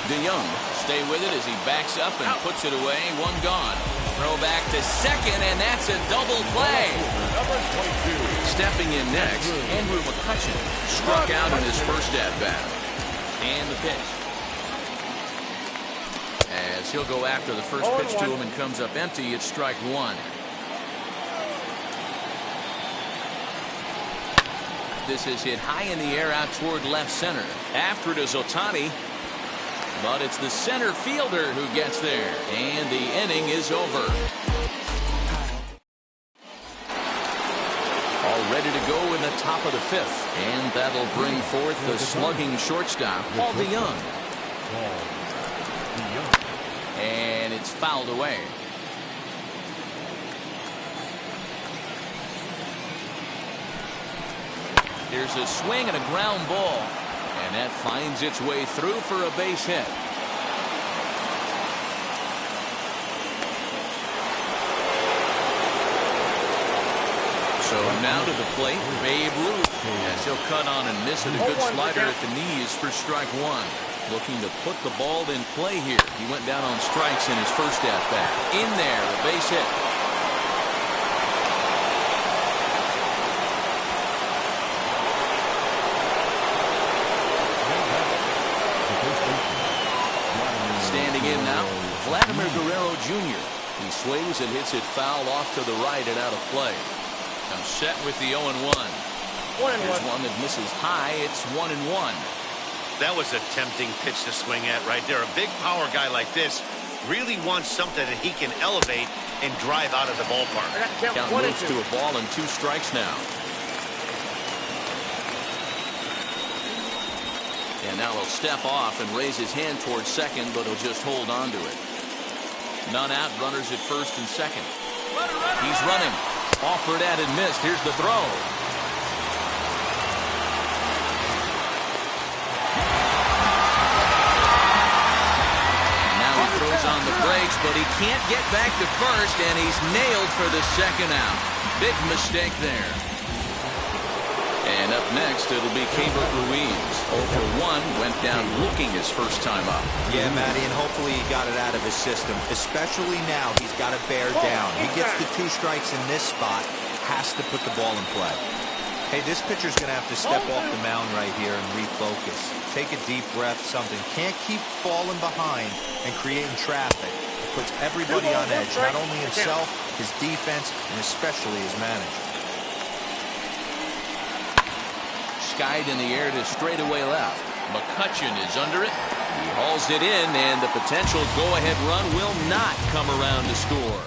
DeYoung stay with it as he backs up and puts it away. 1 gone. Throw back to second, and that's a double play. Stepping in next, Andrew McCutchen struck out in his first at-bat. And the pitch. As he'll go after the first pitch to him and comes up empty, it's strike 1. This is hit high in the air out toward left center. After it is Ohtani, but it's the center fielder who gets there, and the inning is over. All ready to go in the top of the 5th, and that'll bring forth the slugging shortstop, Paul DeYoung. And it's fouled away. There's a swing and a ground ball, and that finds its way through for a base hit. So now to the plate, Babe Ruth, as he'll cut on and miss it. A good slider at the knees for strike 1. Looking to put the ball in play here. He went down on strikes in his first at-bat. In there, a base hit. Standing in now Vladimir Guerrero Jr. He swings and hits it foul off to the right and out of play. Now set with the 0-1. Here's one that misses high. It's 1-1. That was a tempting pitch to swing at right there. A big power guy like this really wants something that he can elevate and drive out of the ballpark. Count moves to a ball and 2 strikes now. And now he'll step off and raise his hand towards second, but he'll just hold on to it. None out, runners at first and second. He's running. Offered at and missed. Here's the throw. Now he throws on the brakes, but he can't get back to first, and he's nailed for the second out. Big mistake there. And up next, it'll be Keibert Ruiz. 0 for 1, went down looking his first time up. Yeah, Matty, and hopefully he got it out of his system. Especially now, he's got to bear down. He gets the 2 strikes in this spot, has to put the ball in play. Hey, this pitcher's going to have to step off the mound right here and refocus. Take a deep breath, something. Can't keep falling behind and creating traffic. It puts everybody on edge, not only himself, his defense, and especially his manager. Skied in the air to straightaway left. McCutchen is under it. He hauls it in, and the potential go-ahead run will not come around to score.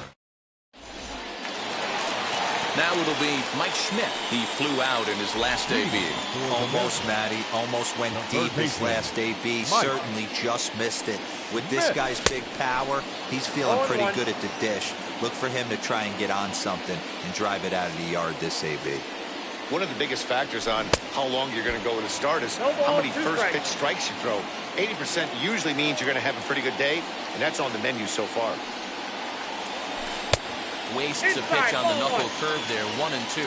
Now it'll be Mike Schmidt. He flew out in his last AB. Almost, Matty. Almost went deep his last AB. Certainly just missed it. With this guy's big power, he's feeling pretty good at the dish. Look for him to try and get on something and drive it out of the yard this AB. One of the biggest factors on how long you're going to go with a start is how many first pitch strikes you throw. 80% usually means you're going to have a pretty good day, and that's on the menu so far. Wastes a pitch on the knuckle curve there, 1-2.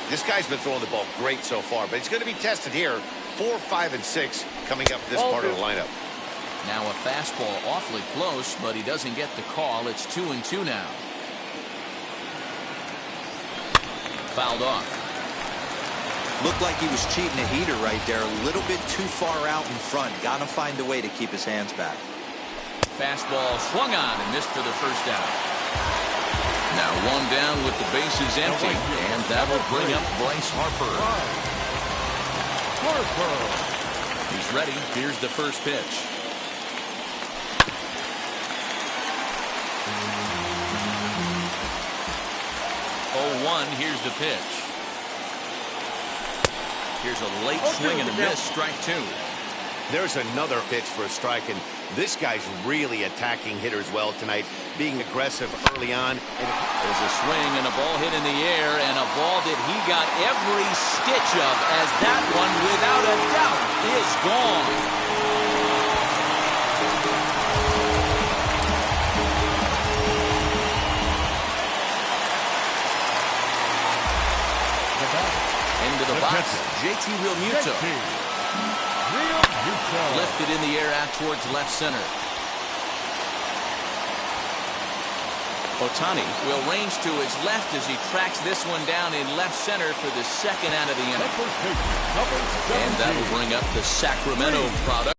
This guy's been throwing the ball great so far, but he's going to be tested here. 4, 5, and 6 coming up this part of the lineup. Now a fastball awfully close, but he doesn't get the call. It's 2-2 now. Fouled off. Looked like he was cheating a heater right there. A little bit too far out in front. Got to find a way to keep his hands back. Fastball swung on and missed for the first out. Now 1 down with the bases empty, and that'll bring up Bryce Harper. He's ready. Here's the first pitch. 0-1. Here's the pitch. Here's a late swing and a miss, strike 2. There's another pitch for a strike, and this guy's really attacking hitters well tonight, being aggressive early on. There's a swing and a ball hit in the air, and a ball that he got every stitch of, as that one, without a doubt, is gone. Into the box, JT Realmuto. Lifted in the air out towards left center. Ohtani will range to his left as he tracks this one down in left center for the second out of the inning. And that will bring up the Sacramento product.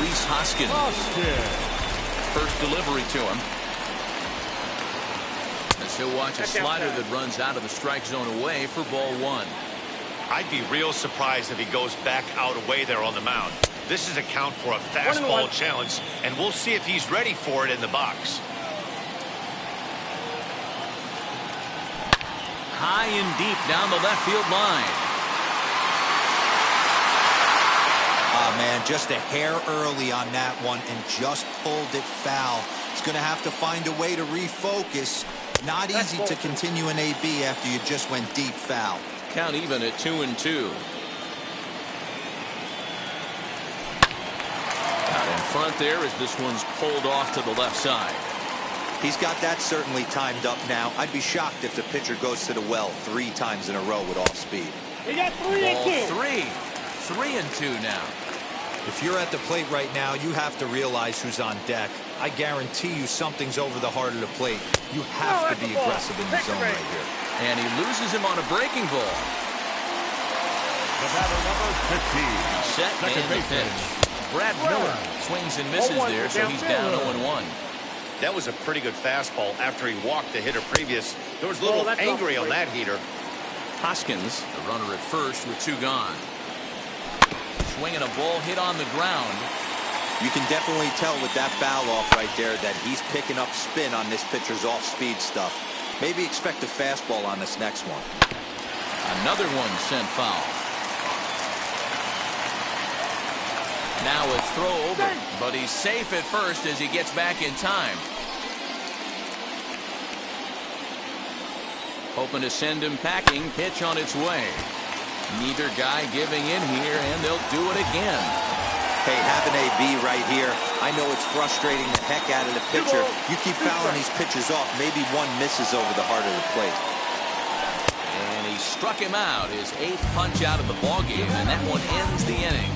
Rhys Hoskins. First delivery to him. As he'll watch a slider that runs out of the strike zone away for ball 1. I'd be real surprised if he goes back out away there on the mound. This is a count for a fastball challenge, and we'll see if he's ready for it in the box. High and deep down the left field line. Ah, man, just a hair early on that one and just pulled it foul. He's going to have to find a way to refocus. Not easy to continue an AB after you just went deep foul. Count even at 2-2. Out in front there as this one's pulled off to the left side. He's got that certainly timed up now. I'd be shocked if the pitcher goes to the well 3 times in a row with all speed. He got 3-2. 3-2 now. If you're at the plate right now, you have to realize who's on deck. I guarantee you something's over the heart of the plate. You have to be aggressive in the zone right here. And he loses him on a breaking ball. The batter number 15. Set and the pitch. Brad Miller swings and misses there, so he's down 0-1. That was a pretty good fastball after he walked the hitter previous. There was a little angry on that heater. Hoskins, the runner at first with 2 gone. Swinging a ball hit on the ground. You can definitely tell with that foul off right there that he's picking up spin on this pitcher's off-speed stuff. Maybe expect a fastball on this next one. Another one sent foul. Now a throw over, but he's safe at first as he gets back in time. Hoping to send him packing. Pitch on its way. Neither guy giving in here, and they'll do it again. Hey, have an AB right here. I know it's frustrating the heck out of the pitcher. You keep fouling these pitches off, maybe one misses over the heart of the plate. And he struck him out, his 8th punch out of the ballgame, and that one ends the inning.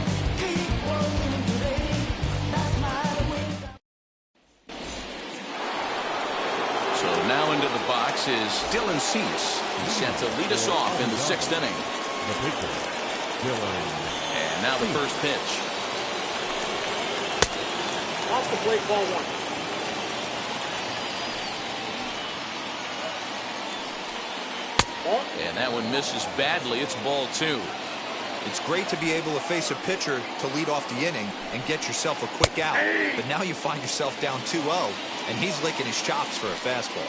So now into the box is Dylan Cease. He's set to lead us off in the 6th inning. The pitcher, Dylan. And now the first pitch. Off the plate, ball 1. And that one misses badly. It's ball 2. It's great to be able to face a pitcher to lead off the inning and get yourself a quick out. But now you find yourself down 2-0, and he's licking his chops for a fastball.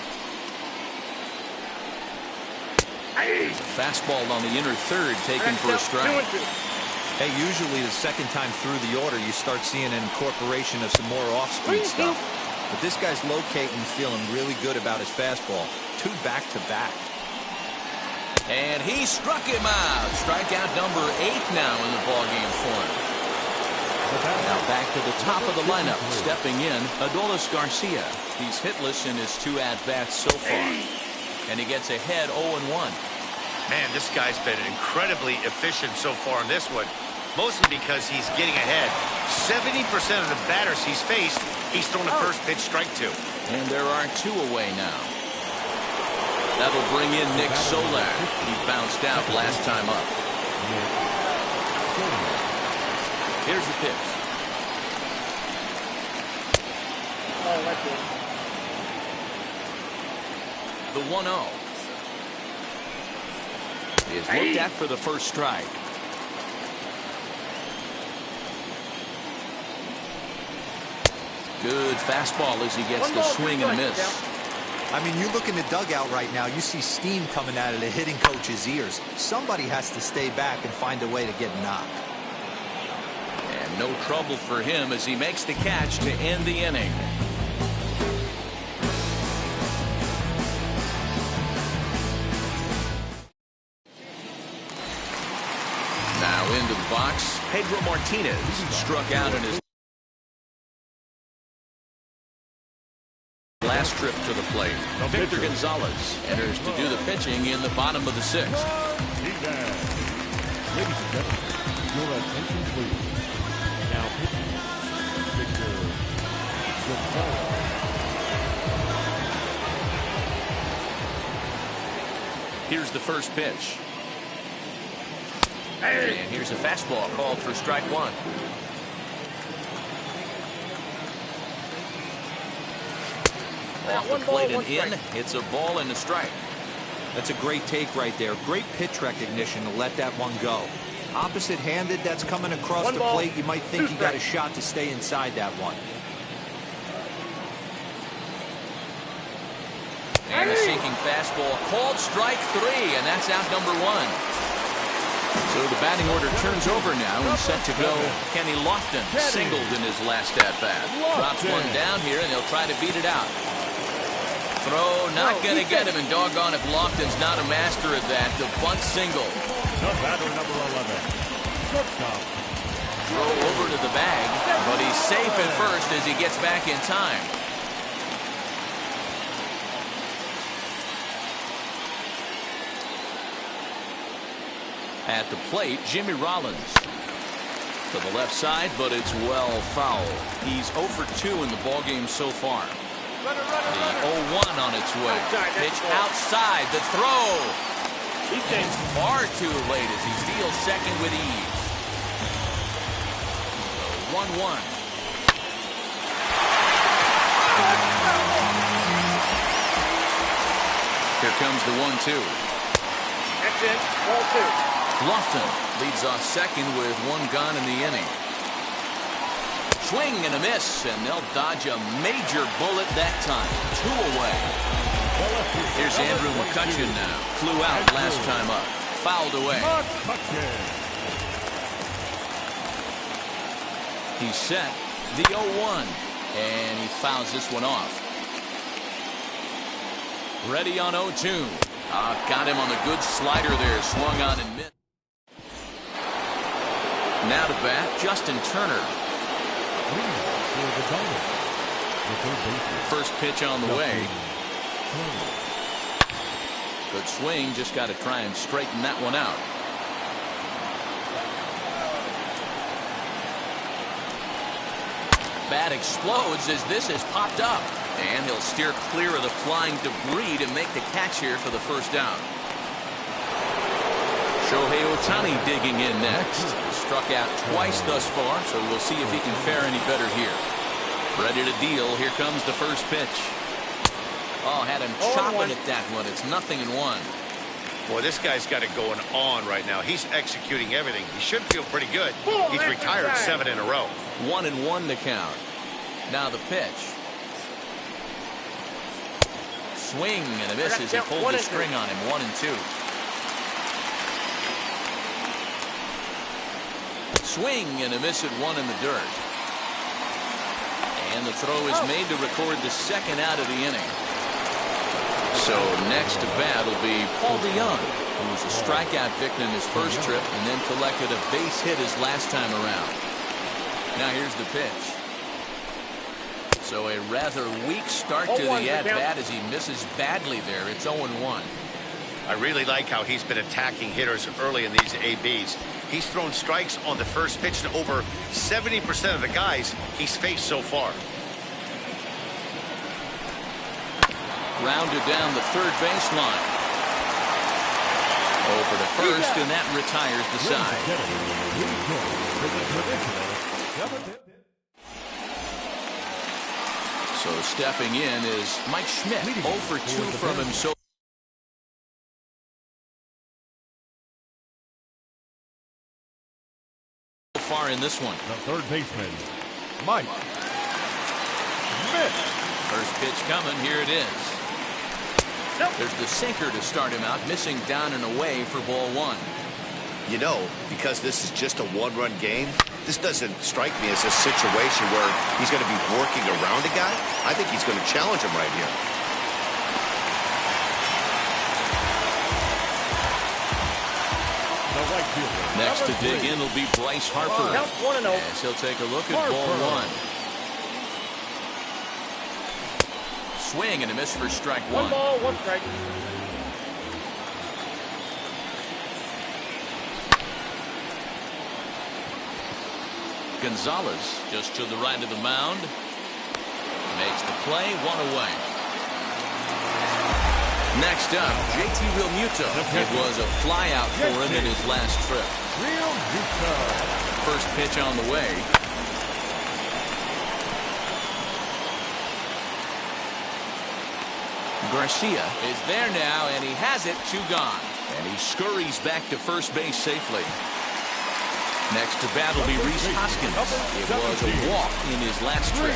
Fastball on the inner third, taken for a strike. Hey, usually the second time through the order, you start seeing an incorporation of some more off-speed stuff. But this guy's locating, feeling really good about his fastball. 2 back-to-back. And he struck him out. Strikeout number 8 now in the ballgame for him. Now back to the top of the lineup. Stepping in, Adolis Garcia. He's hitless in his 2 at-bats so far. And he gets ahead 0-1. Man, this guy's been incredibly efficient so far in this one. Mostly because he's getting ahead. 70% of the batters he's faced, he's thrown a first pitch strike to. And there are 2 away now. That'll bring in Nick Solak. He bounced out last time up. Here's the pitch. Oh, that's it. The 1-0. Is looked at for the first strike. Good fastball as he gets the swing and a miss. I mean, you look in the dugout right now, you see steam coming out of the hitting coach's ears. Somebody has to stay back and find a way to get knocked. And no trouble for him as he makes the catch to end the inning. Now into the box, Pedro Martinez struck out in his last trip to the plate. Victor Gonzalez enters to do the pitching in the bottom of the 6th. Ladies and gentlemen, your attention please. Now pitching, Victor Gonzalez. Here's the first pitch. And here's a fastball called for strike 1. Off the plate and in. It's a ball and a strike. That's a great take right there. Great pitch recognition to let that one go. Opposite-handed, that's coming across the plate. You might think he got a shot to stay inside that one. And a sinking fastball called strike 3, and that's out number 1. So the batting order turns over now and set to go. Kenny Lofton singled in his last at-bat. Drops one down here, and they'll try to beat it out. Throw not going to get him, and doggone if Lofton's not a master at that. The bunt single. The batter number 11. Shortstop. Throw over to the bag, but he's safe at first as he gets back in time. At the plate, Jimmy Rollins. To the left side, but it's well foul. He's 0 for 2 in the ballgame so far. The 0-1 on its way. Pitch outside. The throw. It's far too late as he steals second with ease. 1-1. Here comes the 1-2. That's it. Ball 2. Lofton leads off second with one gone in the inning. Swing and a miss, and they'll dodge a major bullet that time. 2 away. Here's Andrew McCutchen now. Flew out last time up. Fouled away. He's set the 0-1, and he fouls this one off. Ready on 0-2. Got him on a good slider there. Swung on and missed. Now to bat, Justin Turner. First pitch on the way. Good swing, just got to try and straighten that one out. Bat explodes as this has popped up. And he'll steer clear of the flying debris to make the catch here for the first down. Shohei Ohtani digging in next. Struck out twice thus far, so we'll see if he can fare any better here. Ready to deal. Here comes the first pitch. Oh, had him chopping at that one. It's 0-1. Boy, this guy's got it going on right now. He's executing everything. He should feel pretty good. He's retired 7 in a row. 1-1 to count. Now the pitch. Swing and a miss as he pulled the string on him. 1-2. Swing and a miss at 1 in the dirt. And the throw is made to record the second out of the inning. So next to bat will be Paul DeYoung, who was a strikeout victim his first trip and then collected a base hit his last time around. Now here's the pitch. So a rather weak start to the at-bat as he misses badly there. It's 0-1. I really like how he's been attacking hitters early in these ABs. He's thrown strikes on the first pitch to over 70% of the guys he's faced so far. Rounded down the third baseline. Over to first, and that retires the side. So stepping in is Mike Schmidt. 0 for 2 from him so far in this one. The third baseman, Mike Schmidt. First pitch coming. Here it is. There's the sinker to start him out, missing down and away for ball 1. You know, because this is just a one-run game, this doesn't strike me as a situation where he's going to be working around a guy. I think he's going to challenge him right here. Next to dig in will be Bryce Harper. As he'll take a look at ball 1. Swing and a miss for strike 1. 1 ball, 1 strike. Gonzalez just to the right of the mound. Makes the play. 1 away. Next up, JT Realmuto. It was a flyout for him in his last trip. First pitch on the way. Garcia is there now, and he has it. 2 gone. And he scurries back to first base safely. Next to bat will be Rhys Hoskins. It was a walk in his last trip.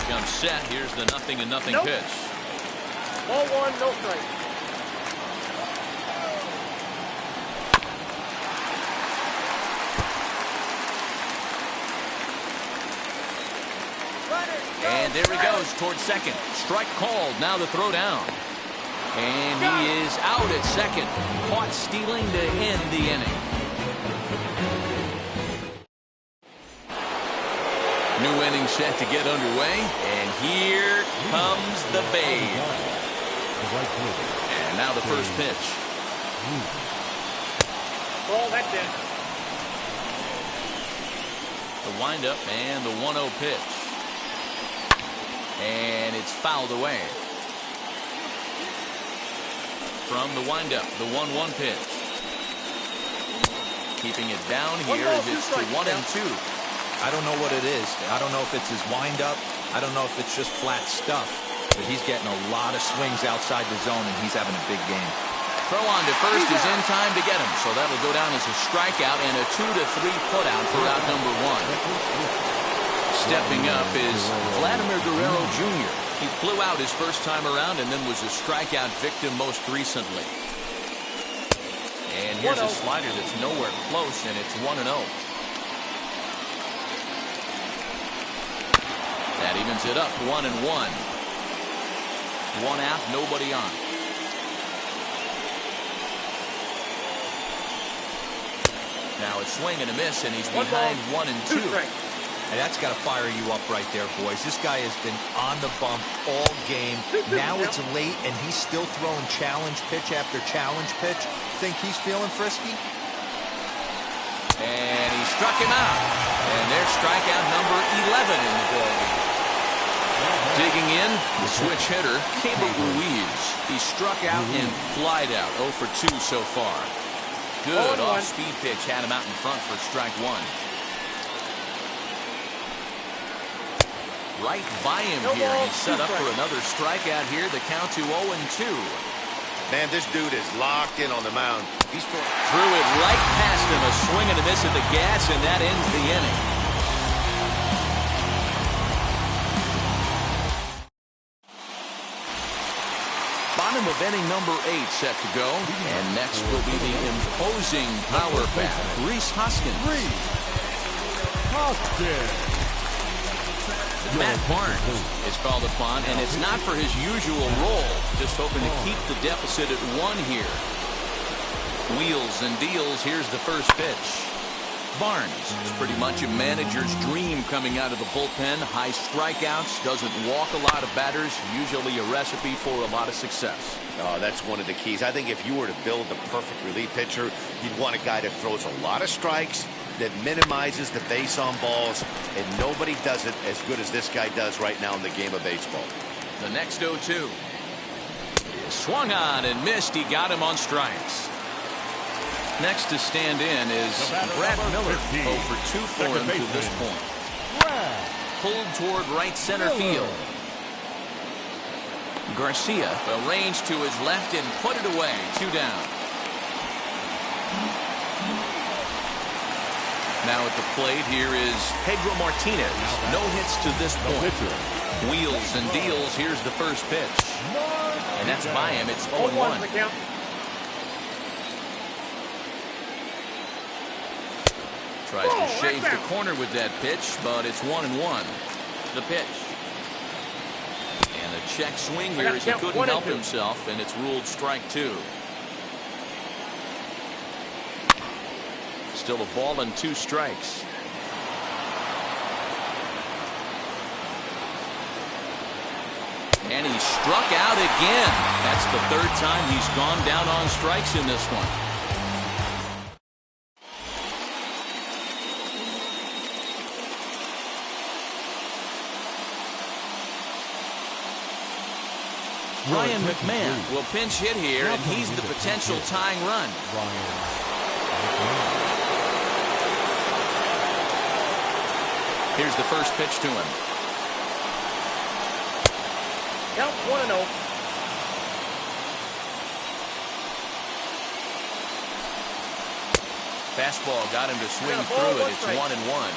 Comes set. Here's the 0-0 pitch. Ball 1, no strike. And there he goes towards second. Strike called. Now the throw down. And he is out at second. Caught stealing to end the inning. New inning set to get underway. And here comes the Babe. And now the first pitch. Ball, that's it. The windup and the 1-0 pitch. And it's fouled away. From the windup, the 1-1 pitch. Keeping it down here as it's to 1-2. I don't know what it is. I don't know if it's his windup. I don't know if it's just flat stuff. But he's getting a lot of swings outside the zone, and he's having a big game. Throw on to first is in time to get him. So that'll go down as a strikeout and a 2-3 putout for out number 1. Stepping up is Vladimir Guerrero Jr. He flew out his first time around and then was a strikeout victim most recently. And here's a slider that's nowhere close, and it's 1-0. That evens it up, 1-1. 1 out, nobody on. Now a swing and a miss, and he's behind 1-2. And that's got to fire you up right there, boys. This guy has been on the bump all game. Now it's late, and he's still throwing challenge pitch after challenge pitch. Think he's feeling frisky? And he struck him out. And there's strikeout number 11 in the ball game. Digging in, the switch hitter, Keibert Ruiz. He struck out and flied out. 0 for 2 so far. Good off-speed pitch had him out in front for strike 1. Right by him here. He's set up for another strikeout here. The count to 0-2. Man, this dude is locked in on the mound. He's threw it right past him. A swing and a miss at the gas, and that ends the inning. Bottom of inning number 8 set to go. And next will be the imposing power bat, Rhys Hoskins. Matt Barnes is called upon, and it's not for his usual role. Just hoping to keep the deficit at 1 here. Wheels and deals. Here's the first pitch. Barnes is pretty much a manager's dream coming out of the bullpen. High strikeouts, doesn't walk a lot of batters. Usually a recipe for a lot of success. Oh, that's one of the keys. I think if you were to build the perfect relief pitcher, you'd want a guy that throws a lot of strikes, that minimizes the base on balls, and nobody does it as good as this guy does right now in the game of baseball. The next 0-2 is swung on and missed. He got him on strikes. Next to stand in is Brad Miller. 0 for 2 for him to this point. Pulled toward right center field. Garcia arranged to his left and put it away. 2 down. Now at the plate here is Pedro Martinez. No hits to this point. Wheels and deals. Here's the first pitch. And that's by him. It's 0-1. Tries to shave the corner with that pitch, but it's 1-1. The pitch. And a check swing here as he couldn't help himself, and it's ruled strike 2. Still a ball and 2 strikes. And he struck out again. That's the 3rd time he's gone down on strikes in this one. Ryan McMahon will pinch hit here, and he's the potential tying run. Here's the first pitch to him. Count 1-0. Fastball got him to swing through it. It's 1-1.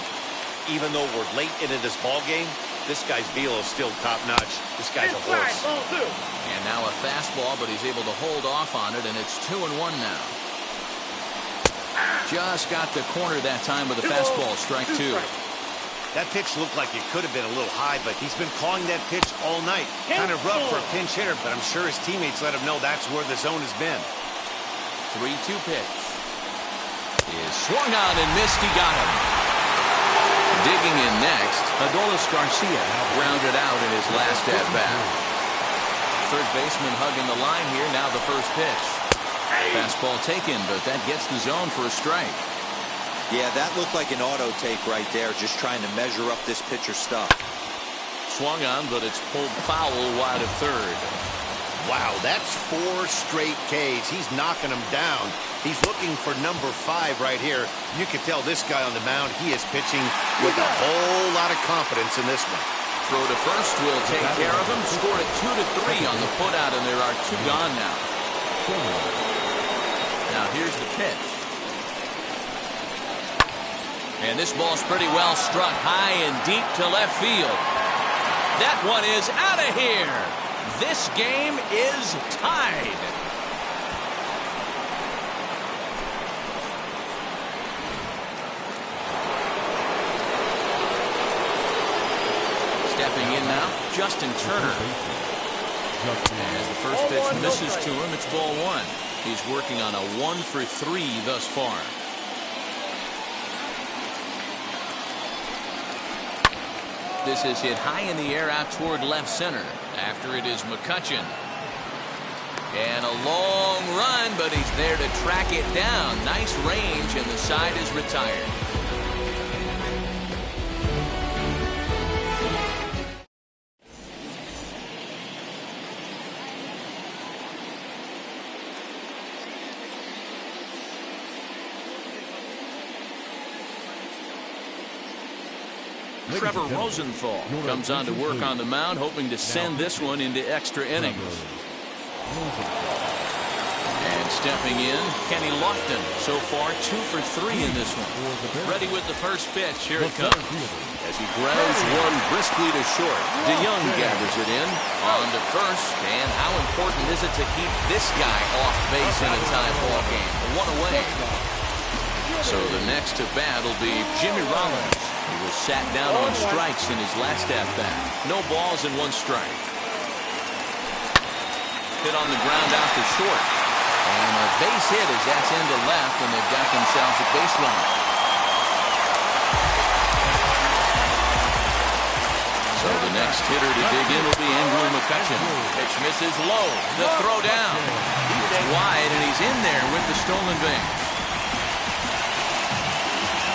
Even though we're late into this ball game, this guy's velo is still top-notch. This guy's a horse. And now a fastball, but he's able to hold off on it, and it's 2-1 now. Just got the corner that time with a fastball, strike 2. That pitch looked like it could have been a little high, but he's been calling that pitch all night. Kind of rough for a pinch hitter, but I'm sure his teammates let him know that's where the zone has been. 3-2 pitch. Is swung on and missed. He got him. Digging in next, Adolis Garcia grounded out in his last at-bat. Third baseman hugging the line here. Now the first pitch. Fastball taken, but that gets the zone for a strike. Yeah, that looked like an auto take right there, just trying to measure up this pitcher's stuff. Swung on, but it's pulled foul wide of third. Wow, that's 4 straight Ks. He's knocking them down. He's looking for number 5 right here. You can tell this guy on the mound, he is pitching with a whole lot of confidence in this one. Throw to first will take care of him. Scored it 2-3 on the putout, and there are 2 gone now. Now here's the pitch. And this ball's pretty well struck high and deep to left field. That one is out of here. This game is tied. Stepping in now, Justin Turner. As the first pitch misses to him, it's ball 1. He's working on a 1 for 3 thus far. This is hit high in the air out toward left center. After it is McCutchen. And a long run, but he's there to track it down. Nice range, and the side is retired. Trevor Rosenthal comes on to work on the mound, hoping to send this one into extra innings. And stepping in, Kenny Lofton. So far, 2 for 3 in this one. Ready with the first pitch. Here it comes. As he grounds one briskly to short, DeYoung gathers it in. On to first. And how important is it to keep this guy off base in a tie ball game? 1 away. So the next to bat will be Jimmy Rollins. He was sat down on strikes in his last at-bat. No balls and 1 strike. Hit on the ground out to short. And a base hit as that's into left, and they've got themselves a base runner. So the next hitter to dig in will be Andrew McCutchen. Pitch misses low. The throw down. It's wide, and he's in there with the stolen base.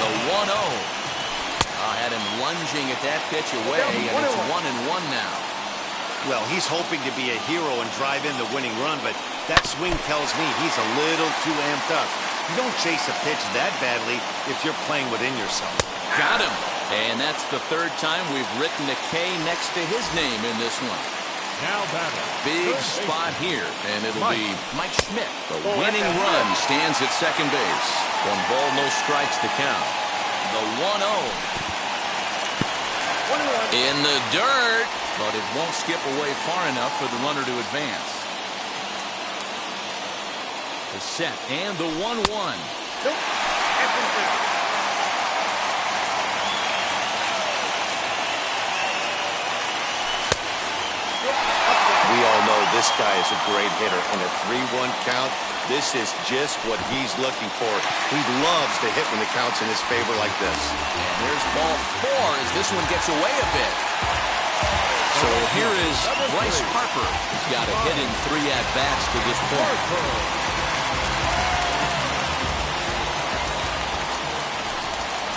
The 1-0. Had him lunging at that pitch away, and it's 1-1 now. Well, he's hoping to be a hero and drive in the winning run, but that swing tells me he's a little too amped up. You don't chase a pitch that badly if you're playing within yourself. Got him. And that's the 3rd time we've written a K next to his name in this one. Now batting. Big spot here, and it'll be Mike Schmidt. The winning run stands at second base. 1 ball, no strikes to count. The 1-0. In the dirt, but it won't skip away far enough for the runner to advance. The set and the 1-1. We all know this guy is a great hitter, and a 3-1 count, this is just what he's looking for. He loves to hit when the count's in his favor like this. And there's ball 4 as this one gets away a bit. So here is Bryce Harper. He's got a hit in 3 at-bats to this point.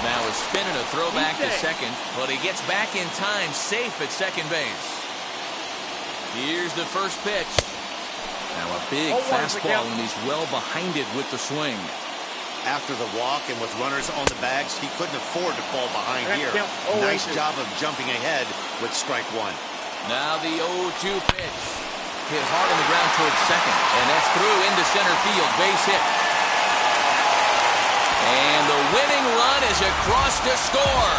Now a spin and a throwback to second, but he gets back in time, safe at second base. Here's the first pitch. Now a big fastball, and he's well behind it with the swing. After the walk and with runners on the bags, he couldn't afford to fall behind here. Nice job of jumping ahead with strike 1. Now the 0-2 pitch. Hit hard on the ground towards second, and that's through into center field. Base hit. And the winning run is across to score.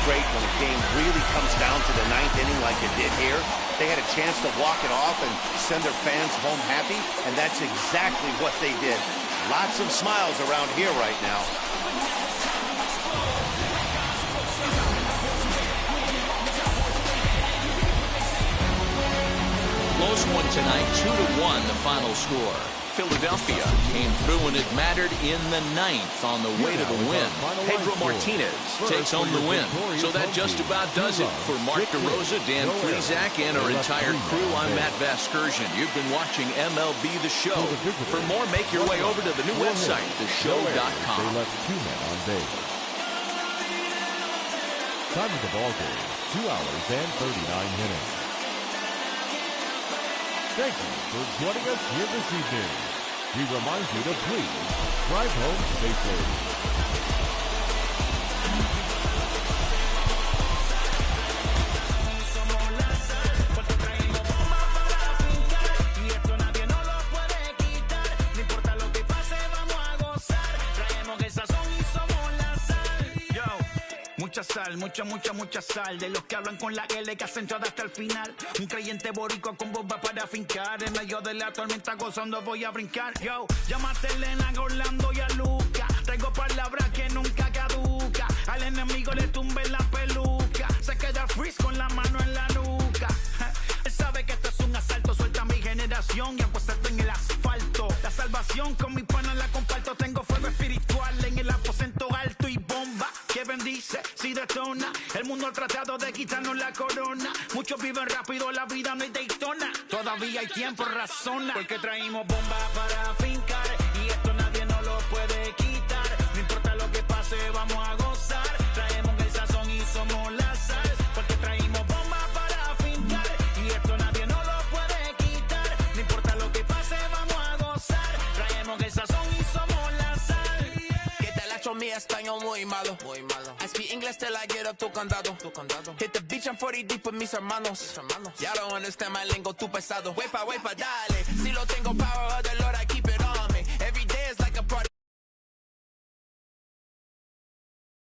Great when a game really comes down to the 9th inning like it did here. They had a chance to walk it off and send their fans home happy, and that's exactly what they did. Lots of smiles around here right now. Close one tonight, 2-1 the final score. Philadelphia came through when it mattered in the 9th on the way to the win. Pedro Martinez takes home the win. So that just about does it. For Mark DeRosa, Dan Plesac, and our entire crew, I'm Matt Vasgersian. You've been watching MLB The Show. For more, make your way over to the new website, theshow.com. They left 2 men on base. Time of the ball game, 2 hours and 39 minutes. Thank you for joining us here this evening. We remind you to please drive home safely. Mucha sal. De los que hablan con la L que hacen todo hasta el final. Un creyente boricua con bomba para fincar. En medio de la tormenta gozando voy a brincar. Yo, llámate a Elena, a Orlando y a Luca. Traigo palabras que nunca caduca. Al enemigo le tumbe la peluca. Se queda freeze con la mano en la nuca. Él sabe que esto es un asalto. Suelta mi generación y apuesto en el asfalto. La salvación con mi pana la comparto. Tengo fuego espiritual en el aposento alto y bomba que bendice si detona. El mundo ha tratado de quitarnos la corona. Muchos viven rápido, la vida no es Daytona. Todavía hay tiempo, razona. Porque traímos bombas para fincar. Y esto nadie nos lo puede quitar. No importa lo que pase, vamos a gozar. Traemos el sazón y somos la sal. Porque traímos bombas para fincar. Y esto nadie nos lo puede quitar. No importa lo que pase, vamos a gozar. Traemos el sazón y somos la sal. Que te la echo mi español muy malo. I speak English till I get up to condado. Hit the beach, I'm 40 deep with mis hermanos. Y'all don't understand my lingo, too pesado. Wepa, dale. Si lo tengo power of the Lord, I keep it on.